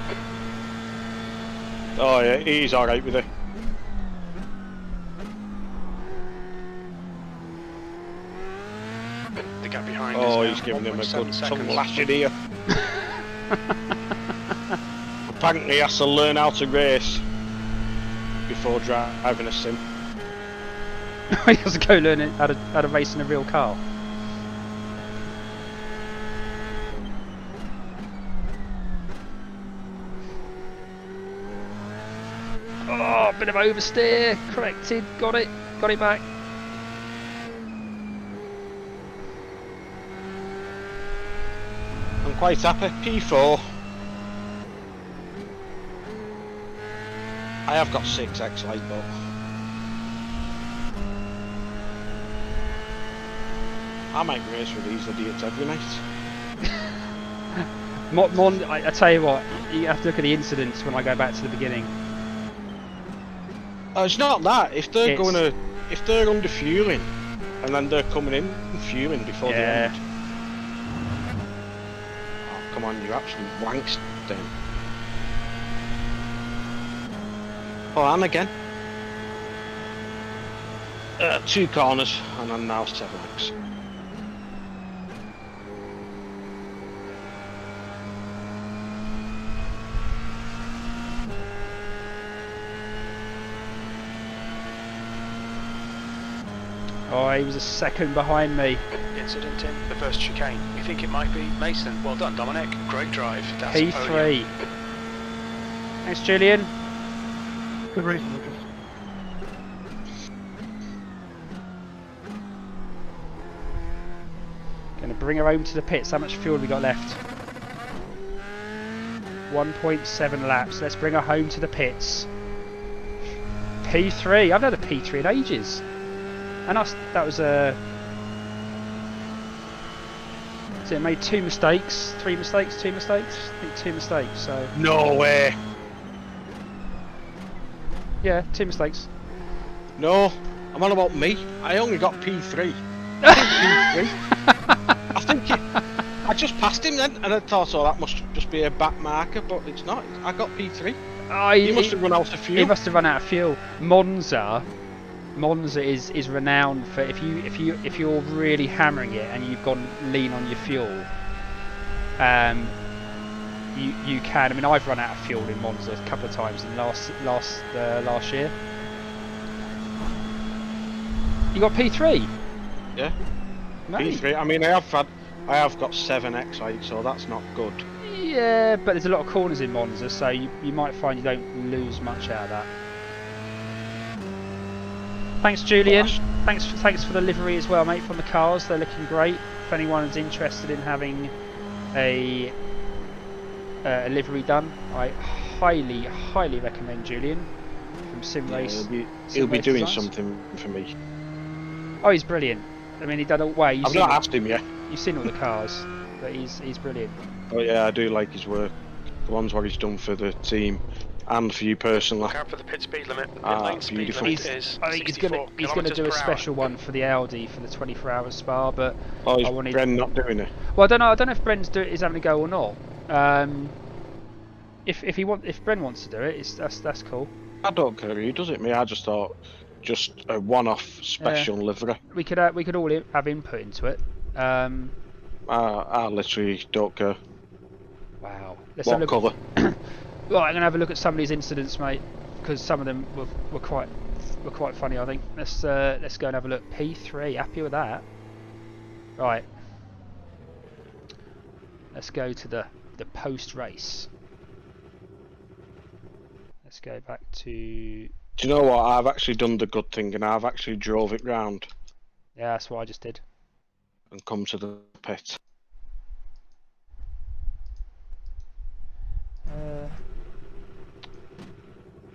Oh yeah, he's alright with it. The gap behind Oh, is he's giving him a 1.7 good seconds. tongue lashing here. Apparently he has to learn how to race before driving a sim. He has to go learn how to race in a real car. Oh, bit of oversteer, corrected, got it back. I'm quite happy. P4. I have got 6x light, but I might race with these idiots every night. I tell you what, you have to look at the incidents when I go back to the beginning. Oh, it's not that. If they're if they're under fueling, and then they're coming in fueling before the end. Oh, come on, you absolute wanks then. Oh, and again. 2 corners, and I'm now 7x. Oh, he was a second behind me. Incident in the first chicane. We think it might be Mason. Well done, Dominic. Great drive. That's a P3. podium. Thanks, Julian. Good racing, Lucas. Going to bring her home to the pits. How much fuel have we got left? 1.7 laps. Let's bring her home to the pits. P3. I've had a P3 in ages. And that was a... So it made 2 mistakes, 3 mistakes, 2 mistakes? I think 2 mistakes, so... No way! Yeah, 2 mistakes. No, I'm on about me. I only got P3. I think I just passed him then, and I thought, oh, that must just be a back marker, but it's not. I got P3. Oh, He must have run out of fuel. He must have run out of fuel. Monza is renowned for if you're really hammering it and you've gone lean on your fuel. You can. I mean, I've run out of fuel in Monza a couple of times in last year. You got P3? Yeah. Mate. P3. I mean, I have got 7x light, so that's not good. Yeah, but there's a lot of corners in Monza, so you might find you don't lose much out of that. Thanks, Julian. Thanks for the livery as well, mate, from the cars. They're looking great. If anyone is interested in having a livery done, I highly recommend Julian from Sim Race. He'll be doing Designs. something for me. Oh, he's brilliant. I mean, he done all way. I've not asked him yet. You've seen all the cars, but he's brilliant. Oh yeah, I do like his work. The ones what he's done for the team and for you personally. Look out for the pit speed limit. The pit Ah, lane speed beautiful. limit is I think he's 64 gonna do a kilometers per special hour. one for the Audi for the 24-hour Spa, but Oh, I is wanted. Bren not doing it? Well, I don't know if Bren's is having a go or not. If Bren wants to do it, that's cool. I don't care who does it. Me, I just thought just a one-off special livery. We could all have input into it. I literally don't care. Wow. Let's have a What look. colour? Right, I'm gonna have a look at some of these incidents, mate, because some of them were quite funny. I think. Let's go and have a look. P3. Happy with that. Right. Let's go to the post race. Let's go back to. Do you know what? I've actually done the good thing, and I've actually drove it round Yeah, that's what I just did. and come to the pit.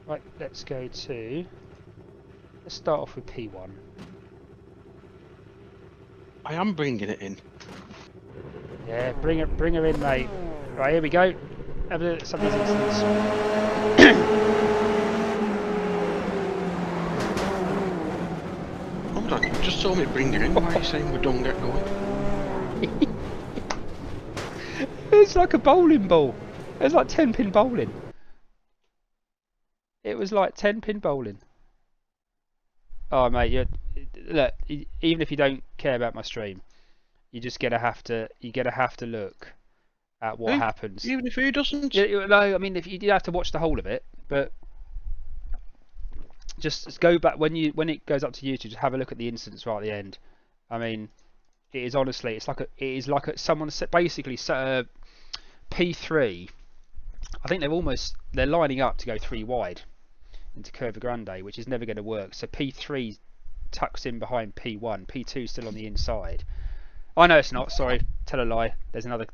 Right, let's go to. Let's start off with P1. I am bringing it in. Yeah, bring her in, mate. Right, here we go. Have a look at some of these incidents. Hold on, you just told me to bring her in. Why are you saying we don't get going? It's like a bowling ball. It was like 10-pin bowling. It was like 10-pin bowling. Oh, mate, look. Even if you don't care about my stream, you just gotta have to. You gotta have to look at what happens. Even if he doesn't. No, I mean, if you have to watch the whole of it, but just go back when it goes up to YouTube. Just have a look at the incidents right at the end. I mean, it is honestly, it is like someone said basically P3. I think they're lining up to go 3 wide into Curva Grande, which is never going to work. So P3 tucks in behind P1. P2 still on the inside. Oh no, it's not. Sorry, tell a lie. There's another.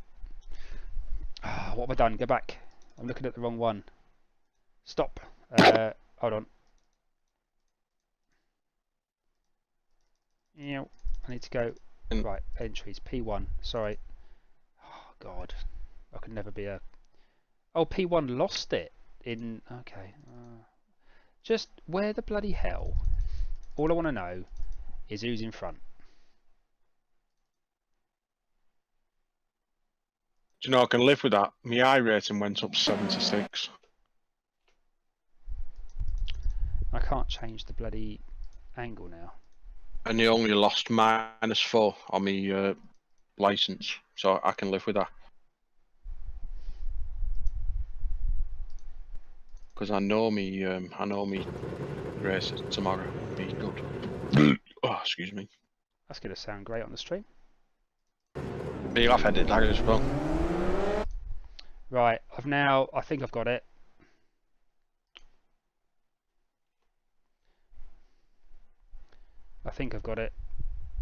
Oh, what have I done? Go back. I'm looking at the wrong one. Stop. Hold on. Yeah, I need to go. Right, entries. P1. Sorry. Oh God, I could never be a. Oh, P1 lost it in. Okay. Just where the bloody hell? All I want to know is who's in front. Do you know, I can live with that. My eye rating went up 76. I can't change the bloody angle now. And he only lost -4 on my license, so I can live with that. Because I know me race tomorrow will be good. Oh, excuse me. That's going to sound great on the stream. But you'll have to edit that as well. Right, I think I've got it. I think I've got it.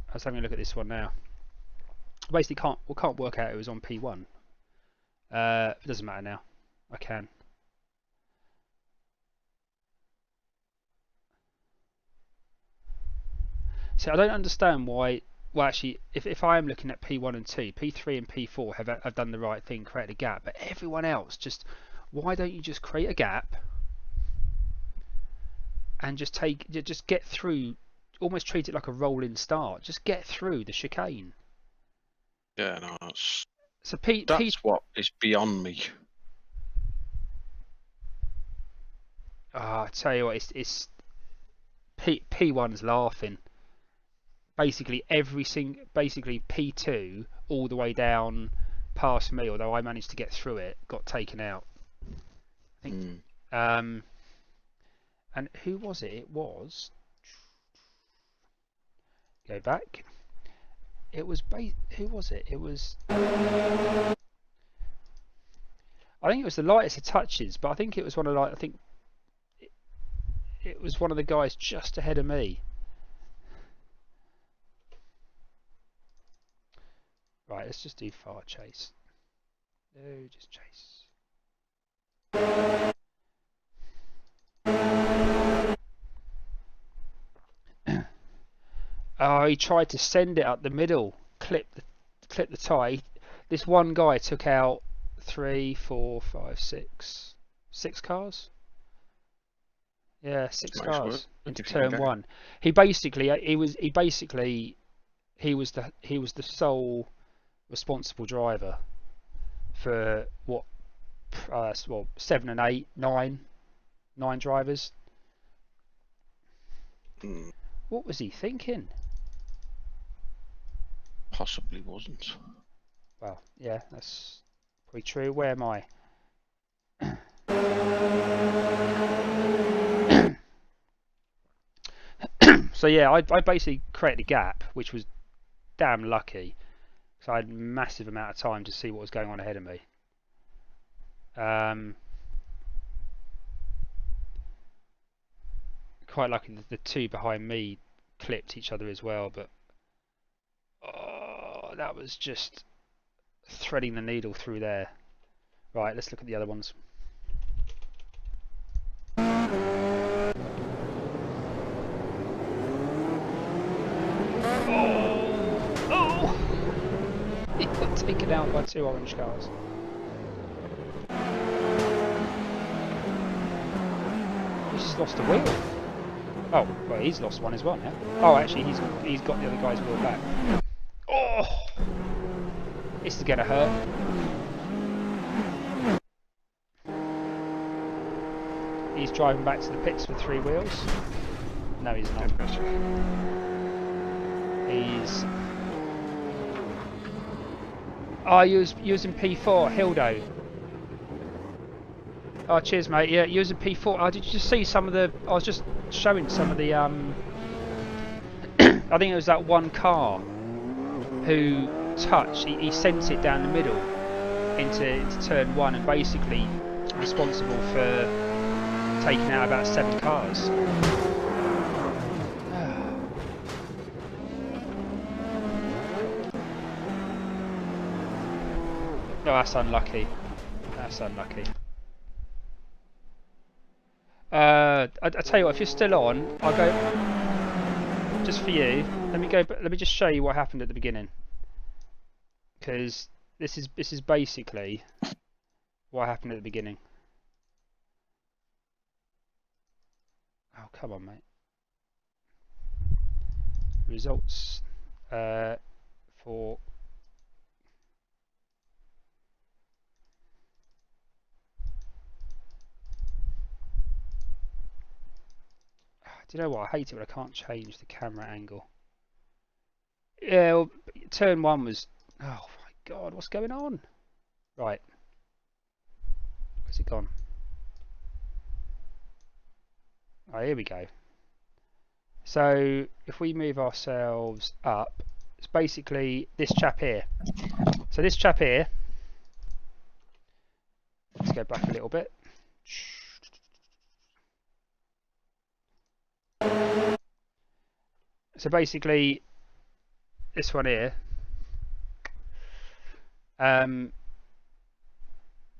I was having a look at this one now. Basically, can't work out it was on P1. It doesn't matter now. I can. So I don't understand why. Well, actually, if I am looking at P1 and 2, P3 and P4 have done the right thing, created a gap, but everyone else why don't you just create a gap and just get through, almost treat it like a rolling start, just get through the chicane. Yeah, no, that's what is beyond me. I tell you what, it's P1's laughing. Basically basically P2 all the way down past me, although I managed to get through it, got taken out. I think. And who was it? It was. Go back. It was who was it? It was. I think it was the lightest of touches, but I think it was one of it was one of the guys just ahead of me. Right, let's just do far chase. No, just chase. Oh, he tried to send it up the middle, clip the tie. This one guy took out 3, 4, 5, 6 cars. Yeah, 6 cars into turn 1. He was the sole responsible driver for what 7 and 8, 9 drivers. What was he thinking? Possibly wasn't. Well, yeah, that's Probably true. Where am I? So yeah, I basically created a gap, which was damn lucky. So I had a massive amount of time to see what was going on ahead of me. Quite lucky the two behind me clipped each other as well, but oh, that was just threading the needle through there. Right, let's look at the other ones. Oh! He got taken out by two orange cars. He's just lost a wheel. Oh, well, he's lost one as well now. Oh, actually, he's got the other guy's wheel back. Oh! This is gonna hurt. He's driving back to the pits with 3 wheels. No, he's not. He's... Oh, you was using P4, Hildo. Oh, cheers, mate. Yeah, using P4. Oh, did you just see some of the... I was just showing some of the... I think it was that one car who touched... He sent it down the middle into turn 1 and basically responsible for taking out about 7 cars. No, that's unlucky. That's unlucky. I tell you what, if you're still on, I'll go just for you. Let me just show you what happened at the beginning, because this is basically what happened at the beginning. Oh, come on, mate. Results for... Do you know what? I hate it when I can't change the camera angle. Yeah, well, turn 1 was... Oh my god, what's going on? Right. Where's it gone? Oh, here we go. So, if we move ourselves up, it's basically this chap here. So this chap here... Let's go back a little bit. So basically, this one here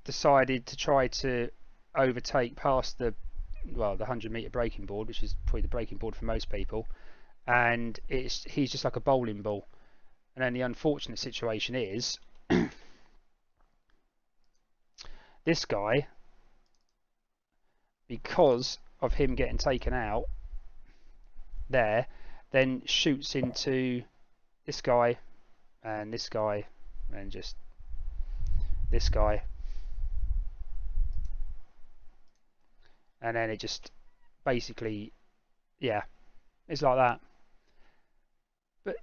decided to try to overtake past the 100-meter braking board, which is probably the braking board for most people, and he's just like a bowling ball. And then the unfortunate situation is this guy, because of him getting taken out there, then shoots into this guy and this guy and just this guy, and then it just basically, yeah, it's like that. But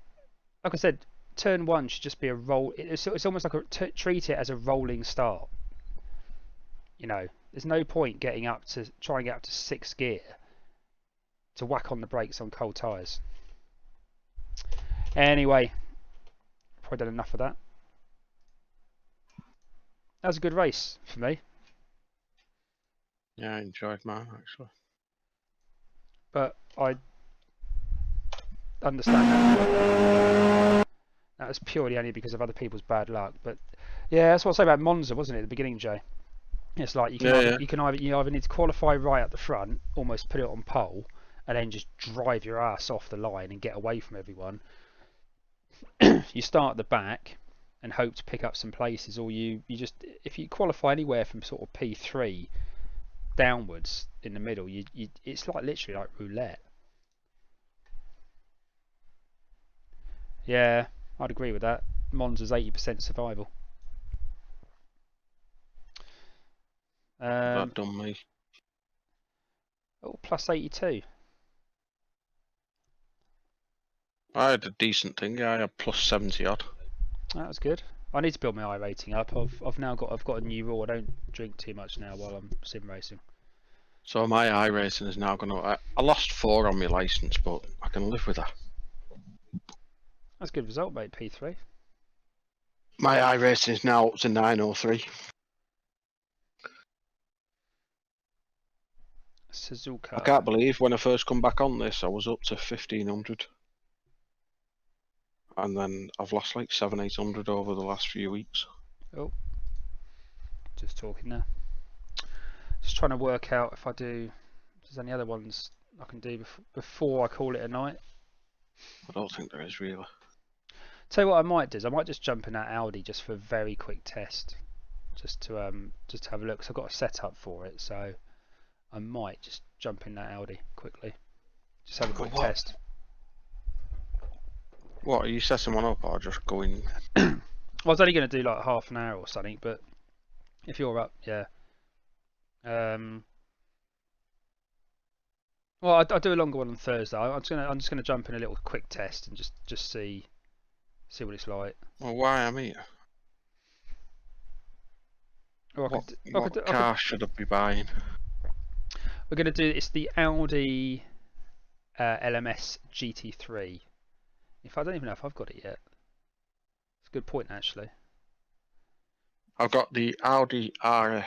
like I said, turn 1 should just be a roll. It's almost like treat it as a rolling start. You know, there's no point trying to get up to 6th gear to whack on the brakes on cold tyres. Anyway, probably done enough of that. That was a good race for me. Yeah, I enjoyed mine actually. But I understand that was purely only because of other people's bad luck. But yeah, that's what I was saying about Monza, wasn't it, at the beginning, Jay? It's like you either need to qualify right at the front, almost put it on pole, and then just drive your ass off the line and get away from everyone. You start at the back and hope to pick up some places, or you just, if you qualify anywhere from sort of P3 downwards in the middle, it's like literally like roulette. Yeah, I'd agree with that. Monza's 80% survival. That done me. Oh, plus 82. I had a decent thing. I had plus 70 odd. That was good. I need to build my iRating up. I've got a new rule. I don't drink too much now while I'm sim racing. So my iRacing is now going to... I lost 4 on my licence, but I can live with that. That's a good result, mate. P3. My iRacing is now up to 903. Suzuka. I can't believe when I first come back on this, I was up to 1500. And then I've lost like 700-800 over the last few weeks. Oh, just talking now. Just trying to work out if there's any other ones I can do before I call it a night. I don't think there is really. Tell you what I might do is I might just jump in that Audi just for a very quick test, just to have a look. Cause I've got a setup for it, so I might just jump in that Audi quickly, just have a quick test. What, are you setting one up or just going? Well, I was only going to do like half an hour or something, but if you're up, yeah. Well, I'll do a longer one on Thursday. I'm just gonna jump in a little quick test and just see what it's like. Well, why am I here? Or What car should I be buying? We're gonna do it's the Audi LMS GT3. I don't even know if I've got it yet. It's a good point actually. I've got the Audi R8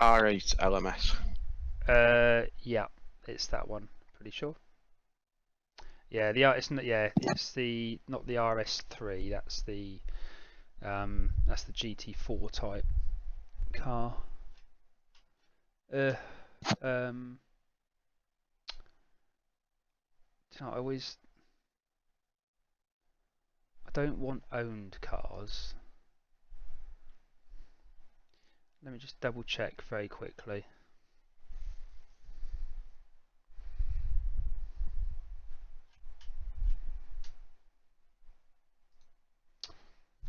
LMS. Yeah, it's that one. Pretty sure. Yeah, it's not. Yeah, it's not the RS3. That's the GT4 type car. You know, I don't want owned cars. Let me just double check very quickly.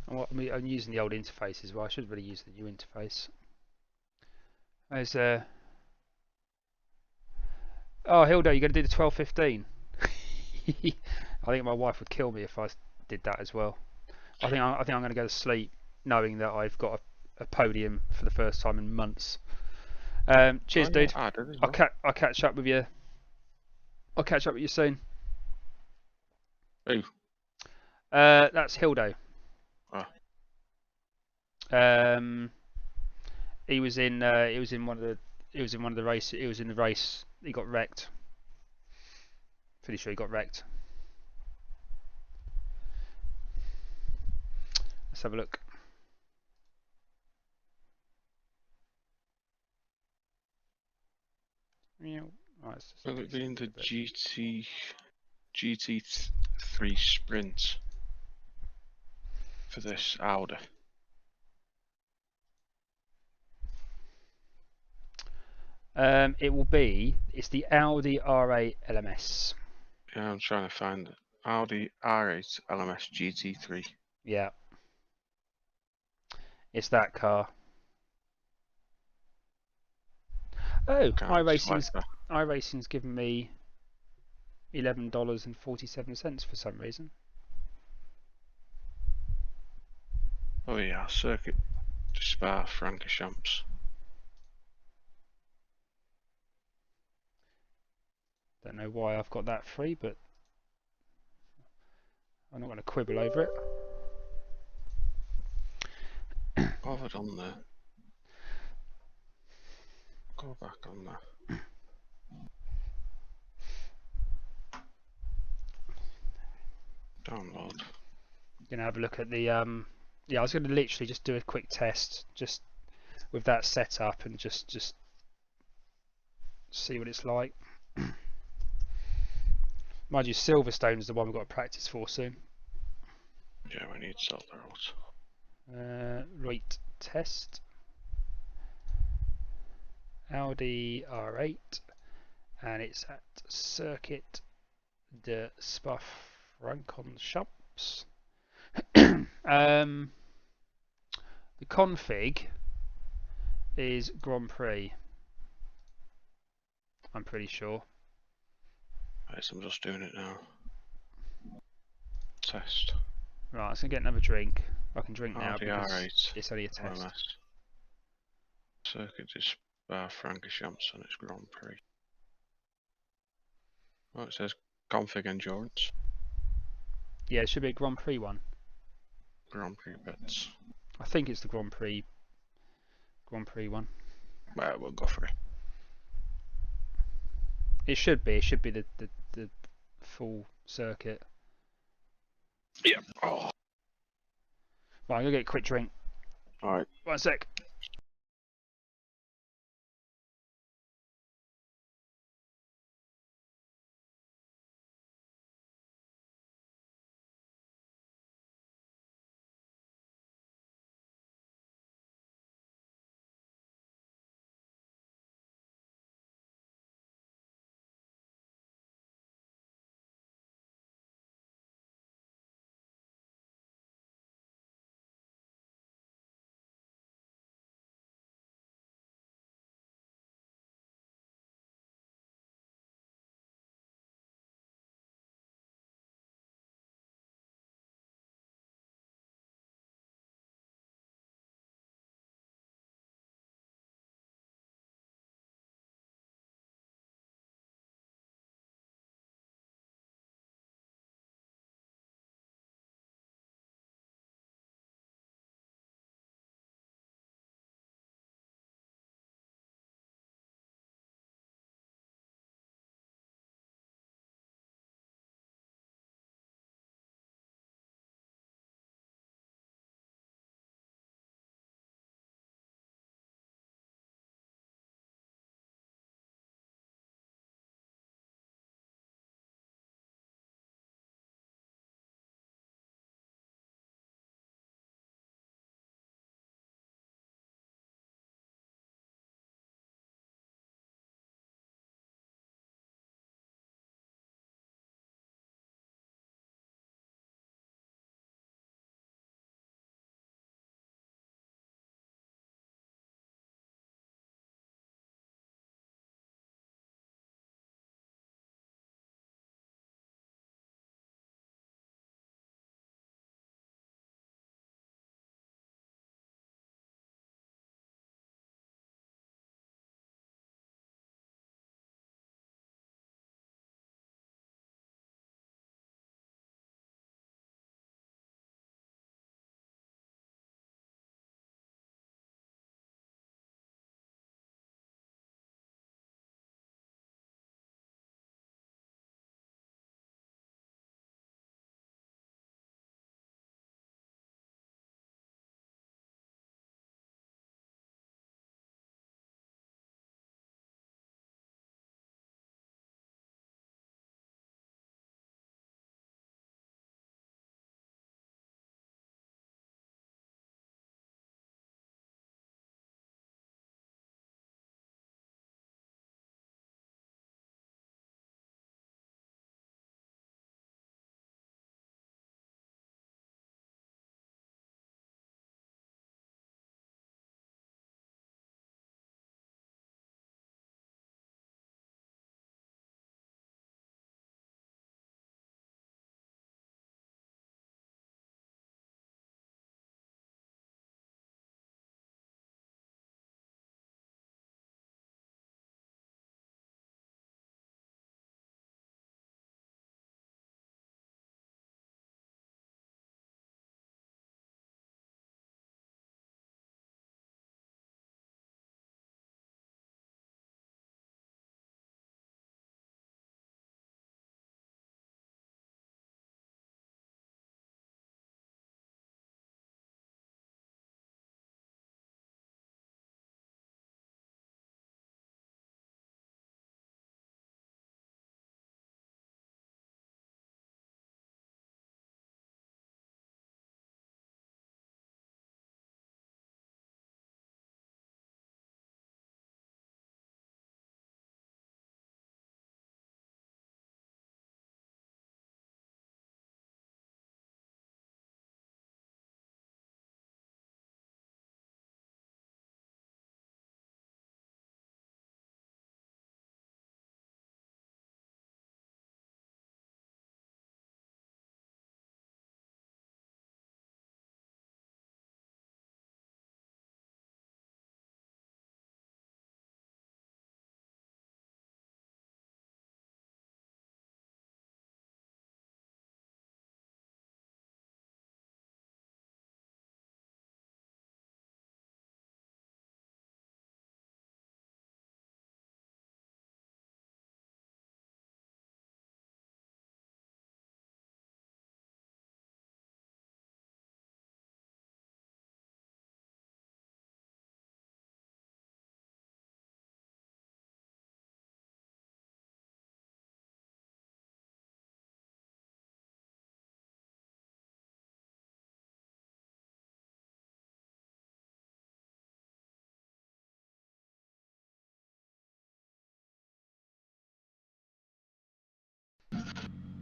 I'm using the old interface as well. I should really use the new interface. There's oh, Hilda, you're going to do the 12:15. I think my wife would kill me if I did that as well. I think I'm going to go to sleep knowing that I've got a podium for the first time in months. Cheers, dude. I'll catch up with you. I'll catch up with you soon. Who? That's Hildo. Oh. He was in one of the race. He was in the race. He got wrecked. Pretty sure he got wrecked. Let's have a look. Right, Will it be in the GT3 Sprint for this Audi? It will be. It's the Audi R8 LMS. Yeah, I'm trying to find it. Audi R8 LMS GT3. Yeah. It's that car. Oh, iRacing's given me $11.47 for some reason. Oh yeah, Circuit de Spa Francorchamps. Don't know why I've got that free, but I'm not going to quibble over it. Bothered on there. Go back on there. Download. Gonna have a look at the yeah, I was gonna literally just do a quick test just with that set up and just see what it's like. Mind you, Silverstone is the one we've got to practice for soon. Yeah, we need to sort that out. Right, test. Audi R8, and it's at Circuit de Spa Francorchamps. The config is Grand Prix, I'm pretty sure. Right, so I'm just doing it now. Test. Right, so I'm going to get another drink. I can drink now because RDR8. it's only a test. RMS. Circuit is Francorchamps and it's Grand Prix. Oh, it says config endurance. Yeah, it should be a Grand Prix one. Grand Prix bits. I think it's the Grand Prix one. Well, we'll go for it. It should be. It should be the full circuit. Yeah. Oh. Right, I'm gonna get a quick drink. Alright. 1 sec.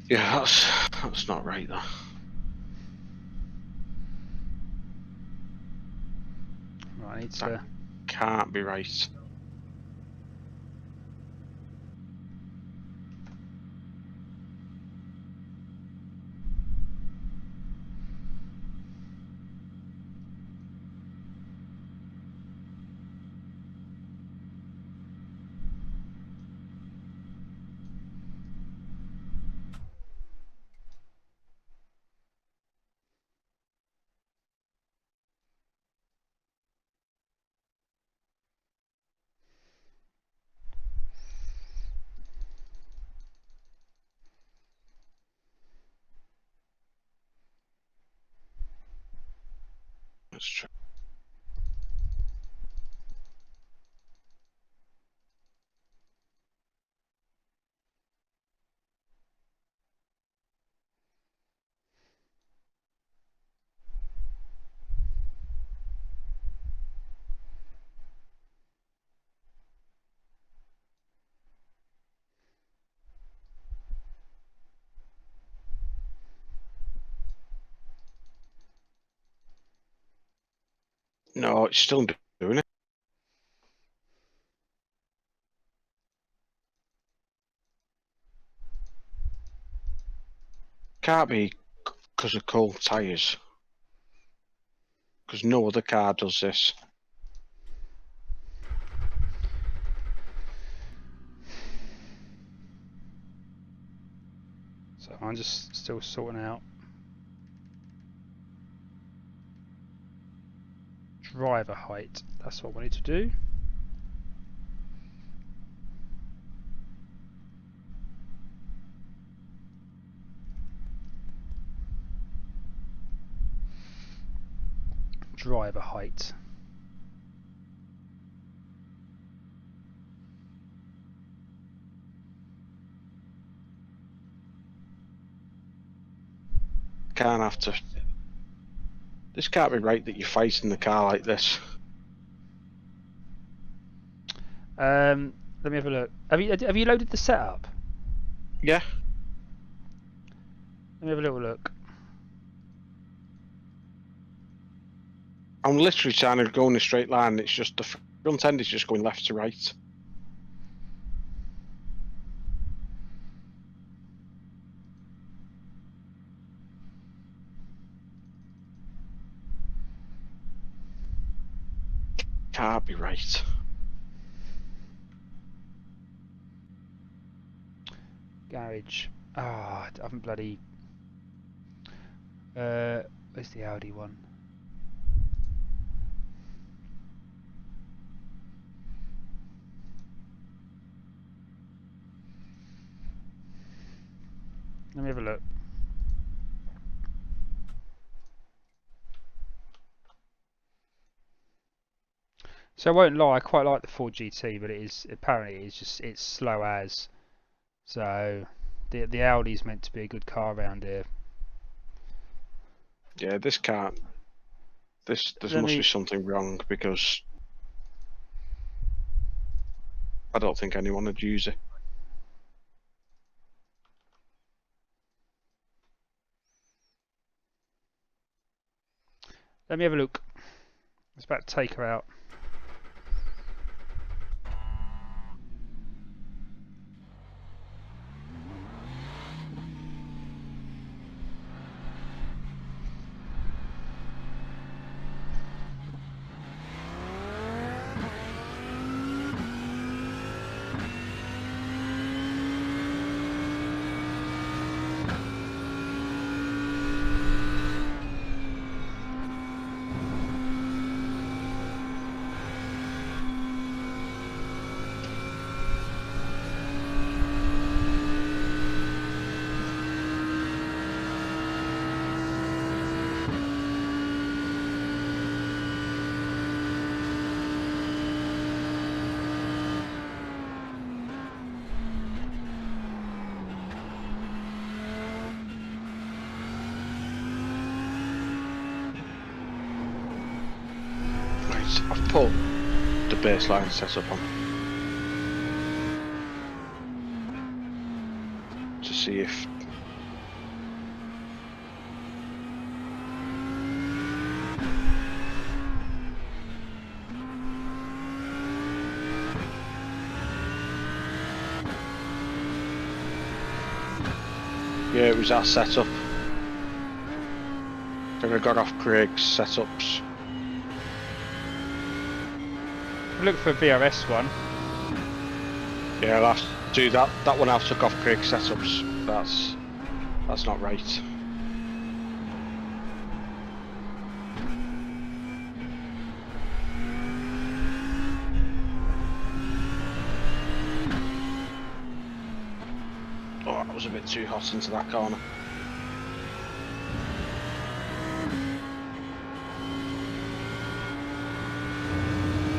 Yeah, that's not right though. Right, I need to. Can't be right. Let's try. No, it's still doing it. Can't be because of cold tyres. Because no other car does this. So I'm just still sorting out driver height. That's what we need to do. Driver height. Can't have to. This can't be right that you're fighting the car like this. Let me have a look. Have you loaded the setup? Yeah. Let me have a little look. I'm literally trying to go in a straight line. It's just the front end is just going left to right. Can't be right. Garage. Ah, I haven't bloody. Where's the Audi one? Let me have a look. So I won't lie, I quite like the Ford GT, but it is apparently it's slow as. So the Audi's meant to be a good car around here. Yeah, this can't. There must be something wrong because I don't think anyone would use it. Let me have a look. It's about to take her out. I've put the baseline setup on to see if Yeah, it was our setup. I think I got off Craig's setups. Look for VRS one. Yeah, I'll have to do that. That one I took off Craig's setups. That's not right. Oh, that was a bit too hot into that corner.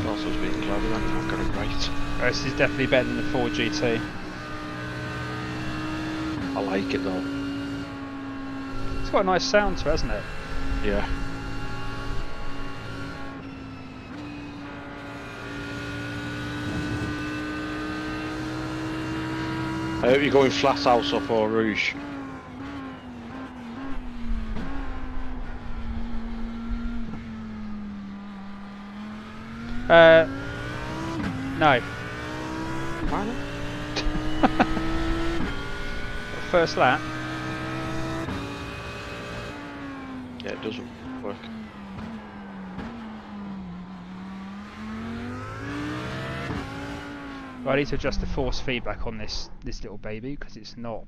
Thought I was being clever then, I've got it right. This is definitely better than the 4GT. I like it though. It's got a nice sound to it, hasn't it? Yeah. I hope you're going flat out up or Rouge. No. Why not? First lap. Yeah, it doesn't work. Right, I need to adjust the force feedback on this little baby because it's not.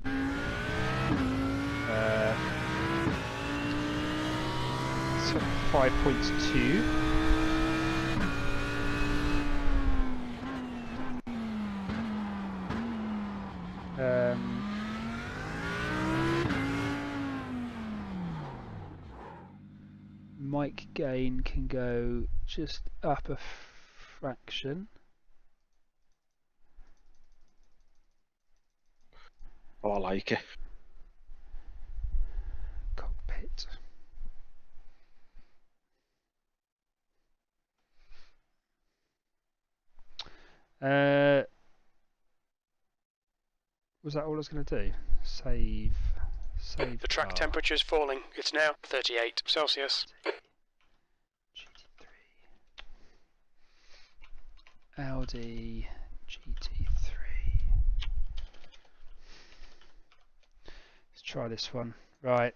So 5.2. Mic gain can go just up a fraction. Oh, I like it. Cockpit. Was that all I was going to do? Save. The track car. temperature is falling. It's now 38 Celsius. GT3. Audi GT3. Let's try this one. Right.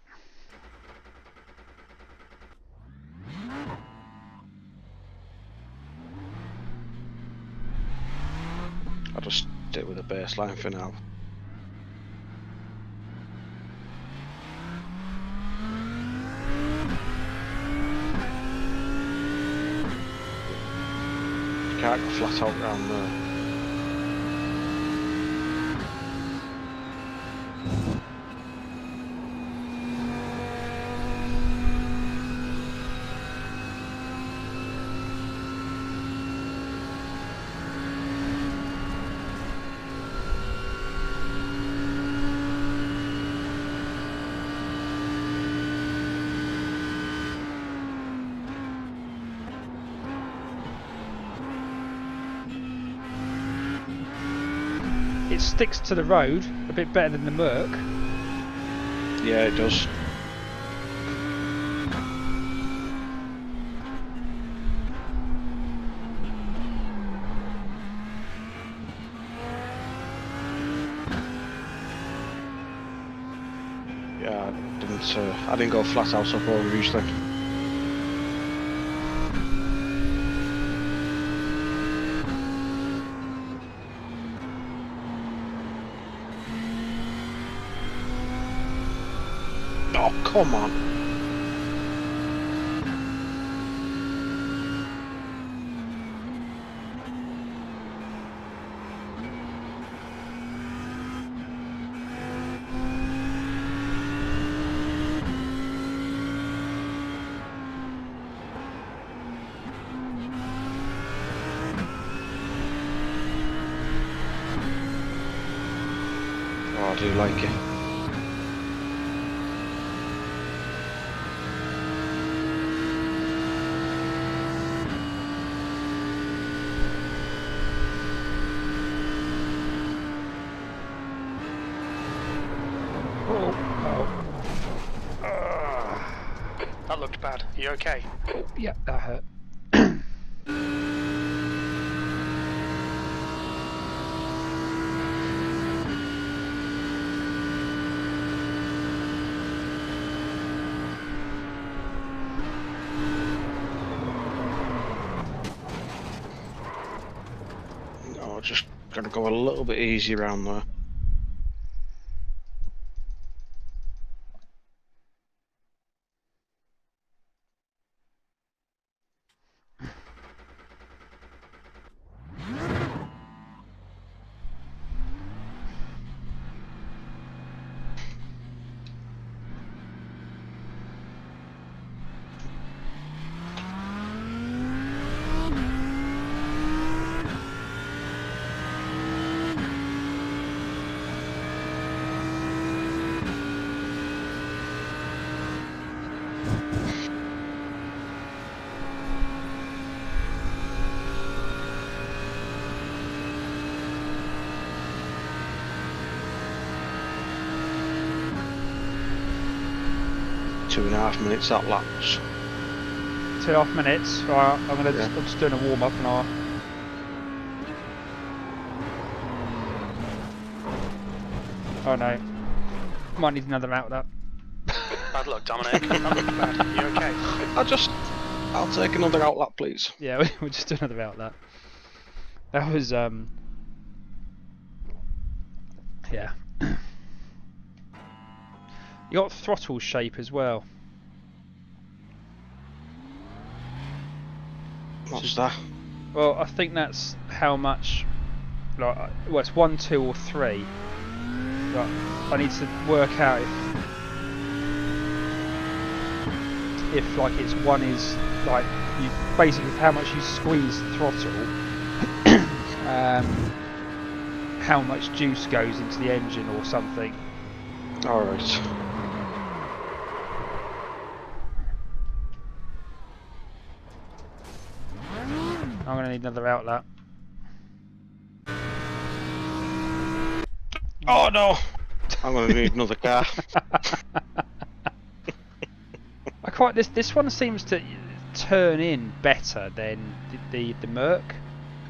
I'll just stick with the baseline for now. You can't go flat out round there. It sticks to the road a bit better than the Merc. Yeah, it does. Yeah, I didn't go flat out up over Rouge then. Oh, come on. Oh, I do like it. That looked bad. Are you okay? Yeah, that hurt. Oh, just gonna go a little bit easy around there. Two and a half minutes that laps. 2.5 minutes. Right, I'm Yeah. just doing a warm up and I'll. Oh no. Might need another outlet. Bad luck, Dominic. Not looking bad. You okay? I'll take another outlap, please. Yeah, we'll just do another outlet. That was yeah. You got throttle shape as well. What's that? Well, I think that's how much. Like, well, it's 1, 2, or 3. Like, I need to work out if like it's one is like you basically how much you squeeze the throttle, how much juice goes into the engine or something. All right. I'm gonna need another outlet. Oh no! I'm gonna need another car. I quite this one seems to turn in better than the Merc.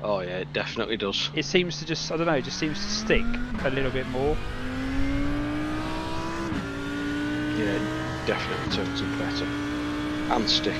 Oh yeah, it definitely does. It seems to just, I don't know, it just seems to stick a little bit more. Yeah, it definitely turns in better. And stick.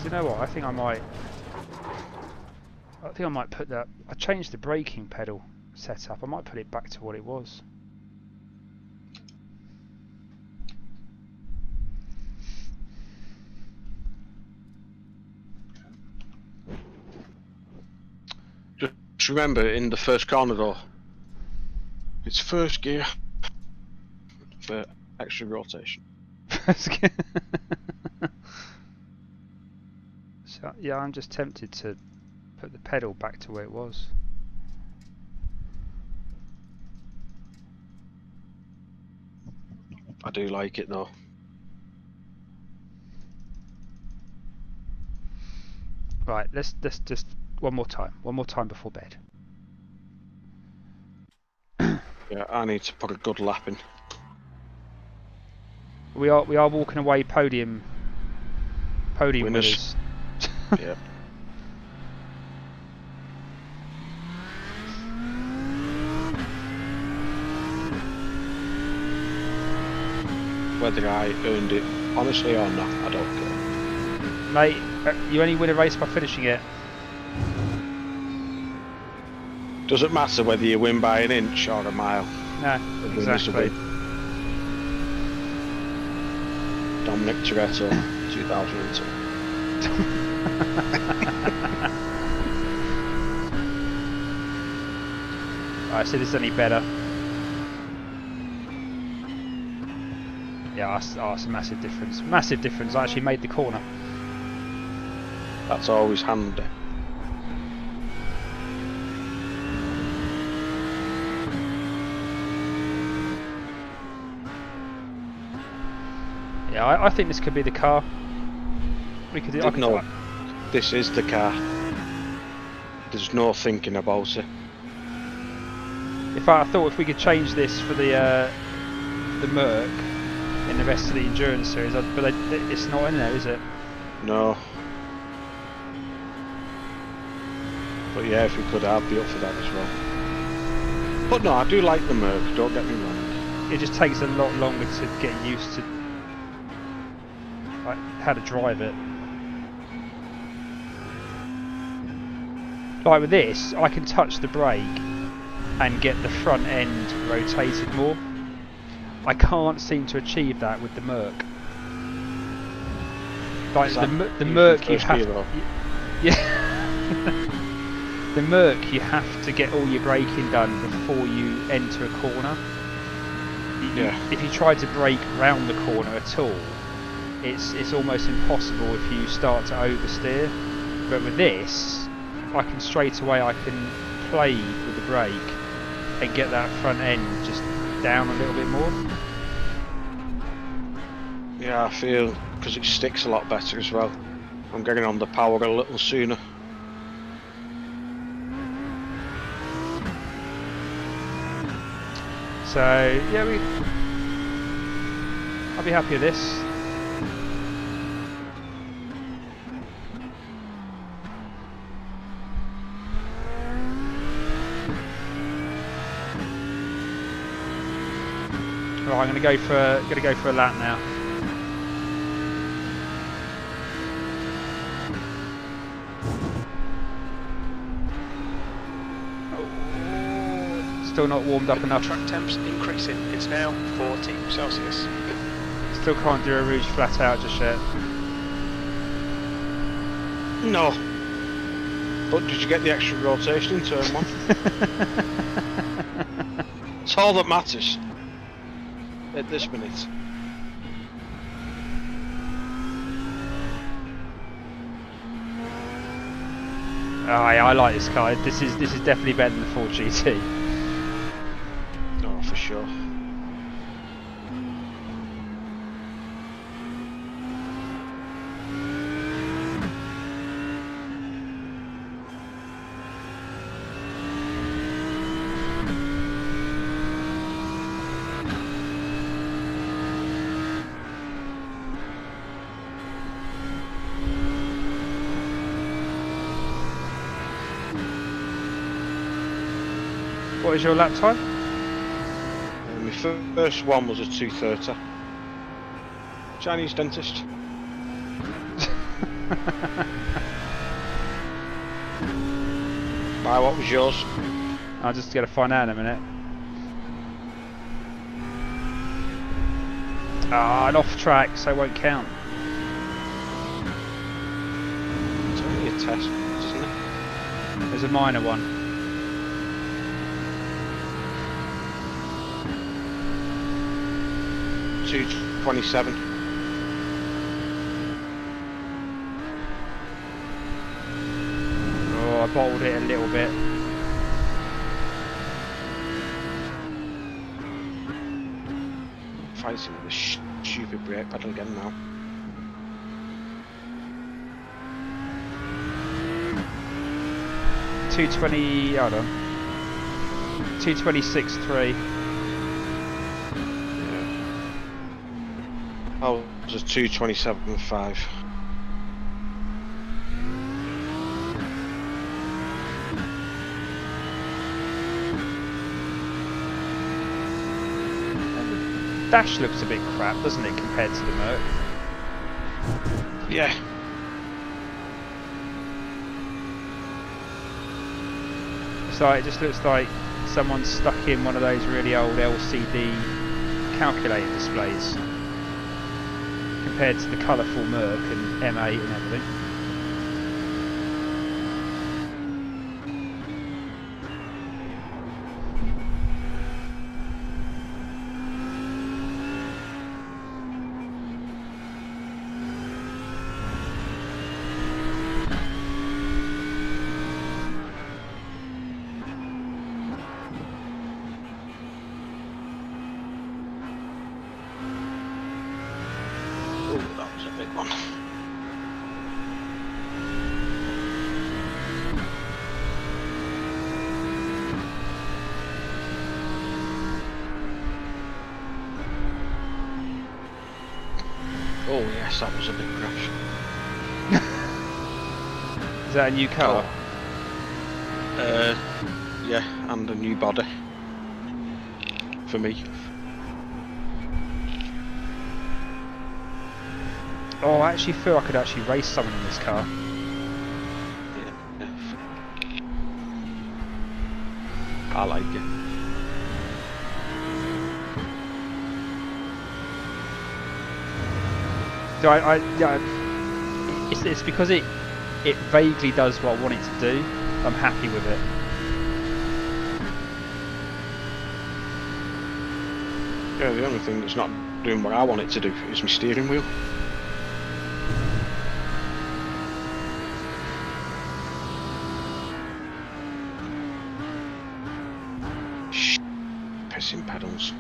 You know what? I think I might put that. I changed the braking pedal setup. I might put it back to what it was. Just remember, in the first corner though, it's first gear for extra rotation. So, yeah, I'm just tempted to put the pedal back to where it was. I do like it though. Right, let's just one more time before bed. Yeah, I need to put a good lap in. We are walking away podium winners. Yeah. Whether I earned it honestly or not, I don't care. Mate, you only win a race by finishing it. Doesn't matter whether you win by an inch or a mile. No, exactly. Dominic Toretto, 2002. Alright, so this is any better. Yeah, it's a massive difference. Massive difference. I actually made the corner. That's always handy. Yeah, I think this could be the car. We could. This is the car. There's no thinking about it. I thought if we could change this for the Merc in the rest of the endurance series, but it's not in there, is it? No. But yeah, if we could, I'd be up for that as well. But no, I do like the Merc, don't get me wrong. It just takes a lot longer to get used to like how to drive it. Like with this, I can touch the brake and get the front end rotated more. I can't seem to achieve that with the Merc. Like the Merc, you have yeah. The Merc, you have to get all your braking done before you enter a corner. Yeah. If you try to brake round the corner at all, it's almost impossible if you start to oversteer. But with this, I can straight away play with the brake and get that front end just down a little bit more. Yeah, I feel because it sticks a lot better as well. I'm getting on the power a little sooner. So yeah, I'll be happy with this. Right, I'm gonna go for a lap now. Still not warmed up enough. Track temps increasing. It's now 40 Celsius. Still can't do a Rouge flat out just yet. No. But did you get the extra rotation in turn one? It's all that matters at this minute. I like this car. This is definitely better than the Ford GT. No, for sure. What is your lap time? My first one was a 2:30. Chinese dentist. Bye, what was yours? I'll just get to find out in a minute. And off track, so it won't count. It's only a test, isn't it? There's a minor one. $2.27. Oh, I bottled it a little bit. Fighting with this stupid brake pedal again now. $2.20. Hold on. 2:26.3. Oh, it was a 2:27.5. Dash looks a bit crap, doesn't it, compared to the Merc? Yeah. So it just looks like someone stuck in one of those really old LCD calculator displays compared to the colourful Merc and M8 and everything. Oh yes, that was a big crash. Is that a new car? Yeah, and a new body. For me. Oh, I actually feel I could actually race someone in this car. Yeah. I like it. So yeah, it's because it vaguely does what I want it to do. I'm happy with it. Yeah, the only thing that's not doing what I want it to do is my steering wheel. Pissing pedals.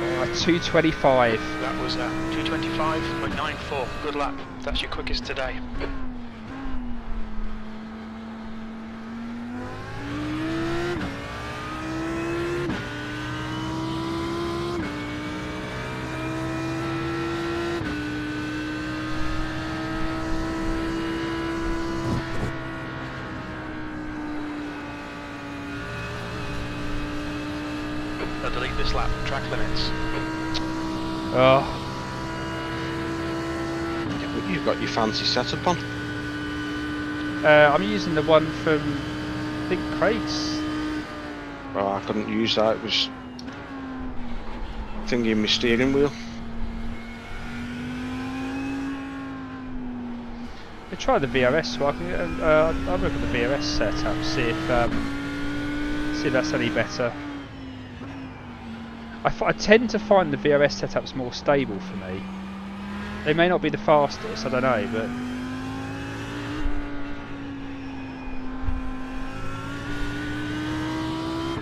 Oh, 225. That was 225.94. Good lap. That's your quickest today. I'll delete this lap. Track limits. Oh, Yeah, but you've got your fancy setup on. I'm using the one from I think Craig's. Well, I couldn't use that. It was thingy in my steering wheel. I try the VRS, so I can. I'll look at the VRS setup, see if that's any better. I tend to find the VRS setups more stable for me. They may not be the fastest, I don't know, but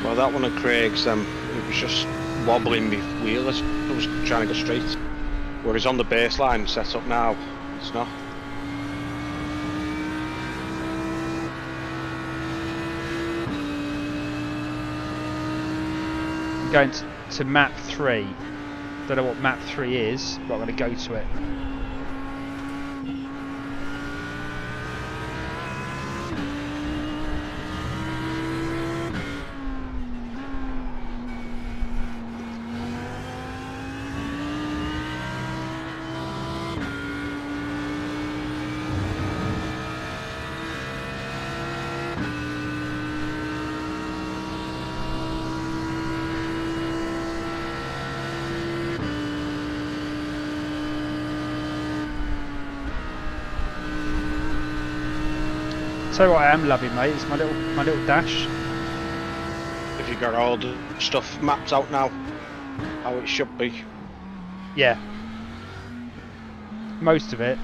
Well, that one of Craig's, it was just wobbling my wheel as I was trying to go straight. Whereas on the baseline set up now, it's not. I'm going to map 3. Don't know what map 3 is, but I'm going to go to it. Tell you what I am loving, mate, is my little dash. If you got all the stuff mapped out now, how it should be. Yeah. Most of it.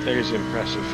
It is impressive.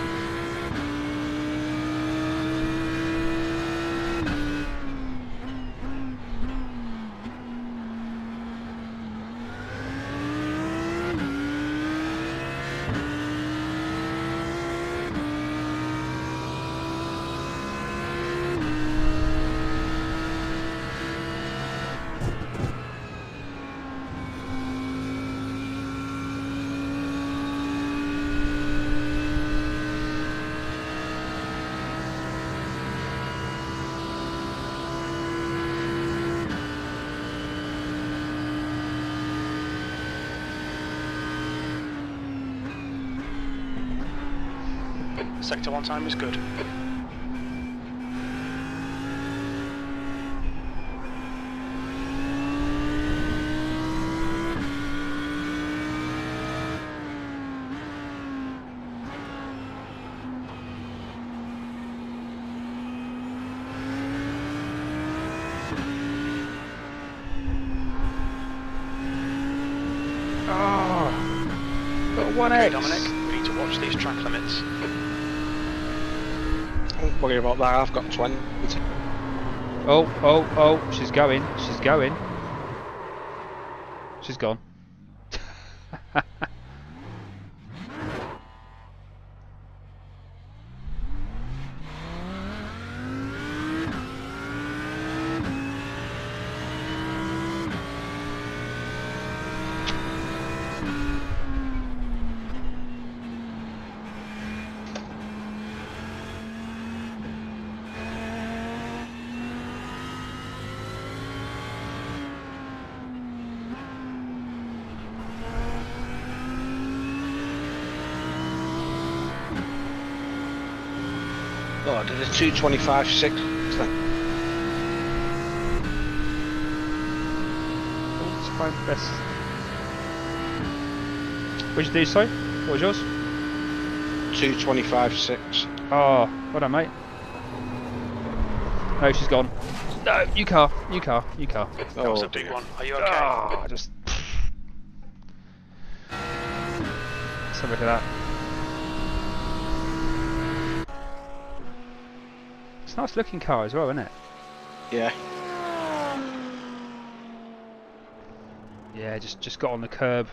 Sector 1 time is good. Oh, got 1x. Okay, Dominic, we need to watch these track limits. Don't worry about that, I've got 20. Oh, she's going. She's gone. Oh, I did a 2:25.6 then. Let's find the best. What did you do, sorry? What was yours? 2:25.6. Oh, well done, mate. No, she's gone. No, you car. That was a big one. Are you okay? Oh, just. Let's have a look at that. It's a nice looking car as well, isn't it? Yeah. Yeah, just got on the curb.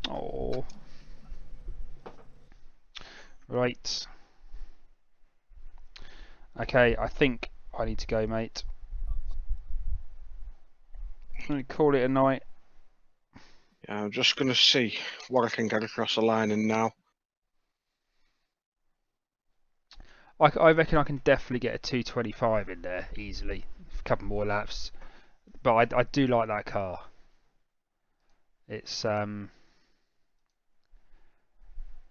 Oh. Right. Okay, I think I need to go, mate. I'm gonna call it a night. Yeah, I'm just gonna see what I can get across the line in now. I reckon I can definitely get a 225 in there easily. A couple more laps. But I do like that car. It's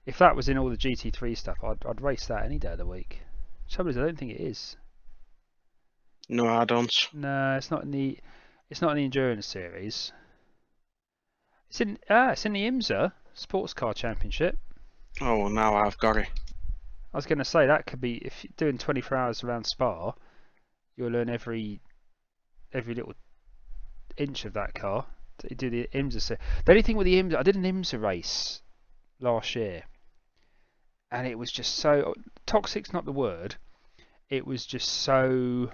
if that was in all the GT3 stuff, I'd race that any day of the week. Trouble is, I don't think it is. No add-ons. No, it's not in the endurance series. It's in the IMSA Sports Car Championship. Oh, well, now I've got it. I was going to say that could be, if you're doing 24 hours around Spa, you'll learn every little inch of that car. To do the IMSA. The only thing with the IMSA, I did an IMSA race last year, and it was just so toxic's not the word. It was just so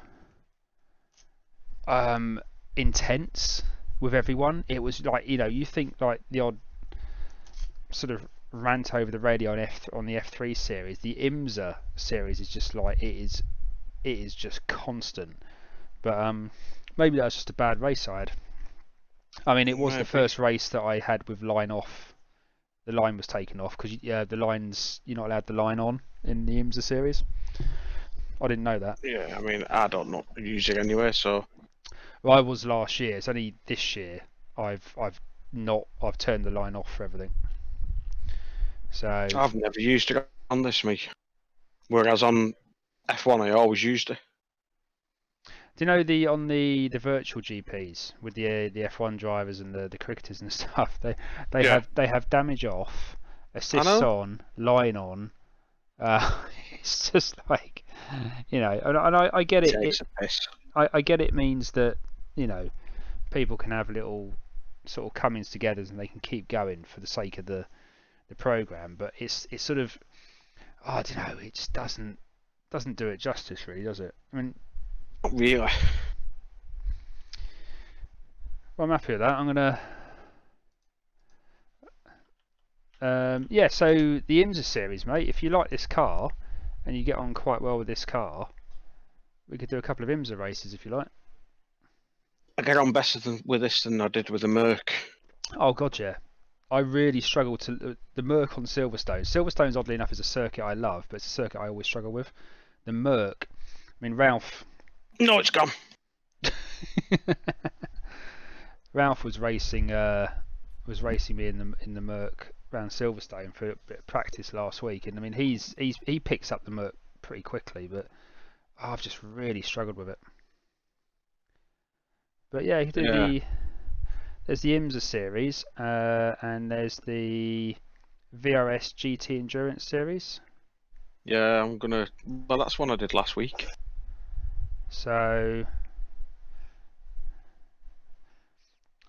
intense with everyone. It was like, you think like the odd sort of rant over the radio on the F3 series. The IMSA series is just like it is just constant. But maybe that was just a bad race I had. I mean, it was the first race that I had with line off. The line was taken off because the lines, you're not allowed the line on in the IMSA series. I didn't know that. Yeah, I mean, I don't know use it anyway, so. Well, I was last year. It's only this year I've turned the line off for everything. So I've never used it on this, me. Whereas on F1, I always used it. do you know on the virtual GPs with the F1 drivers and the cricketers and stuff? They have damage off, assists on, line on. It's just like, and I get it. I get it means that people can have little sort of comings togethers and they can keep going for the sake of the program, but it's sort of, I don't know, it just doesn't do it justice, really, does it? I mean, not really. Well, I'm happy with that. I'm gonna so the IMSA series, mate, if you like this car and you get on quite well with this car, we could do a couple of IMSA races if you like. I get on better with this than I did with the Merc. Oh god, yeah. I really struggle to the Merc on Silverstone. Silverstone's, oddly enough, is a circuit I love, but it's a circuit I always struggle with. The Merc, I mean, Ralph. No, it's gone. Ralph was racing me in the Merc around Silverstone for a bit of practice last week, and I mean he picks up the Merc pretty quickly, but I've just really struggled with it. But yeah, you can do there's the IMSA series, and there's the VRS GT Endurance series. Yeah, well, that's one I did last week. So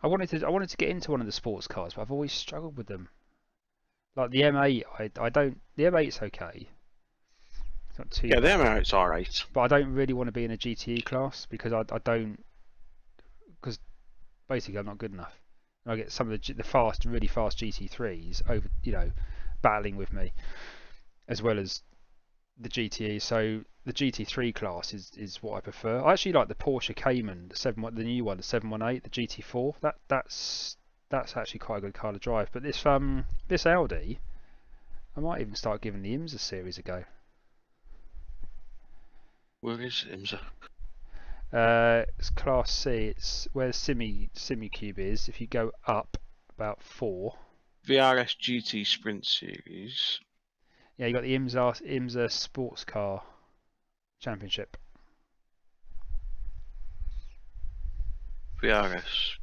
I wanted to get into one of the sports cars, but I've always struggled with them. Like the M8, I don't. The M8's okay. It's not too. Yeah, the M8's alright. But I don't really want to be in a GTE class because I don't. Because basically I'm not good enough. And I get some of the really fast GT3s over, battling with me, as well as the GTE. So the GT3 class is what I prefer. I actually like the Porsche Cayman, the new one, the 718, the GT4. That's actually quite a good car to drive. But this Audi, I might even start giving the IMSA series a go. Where is IMSA? It's Class C. It's where SimiCube is. If you go up about 4. VRS GT Sprint Series. Yeah, you got the IMSA Sports Car Championship. VRS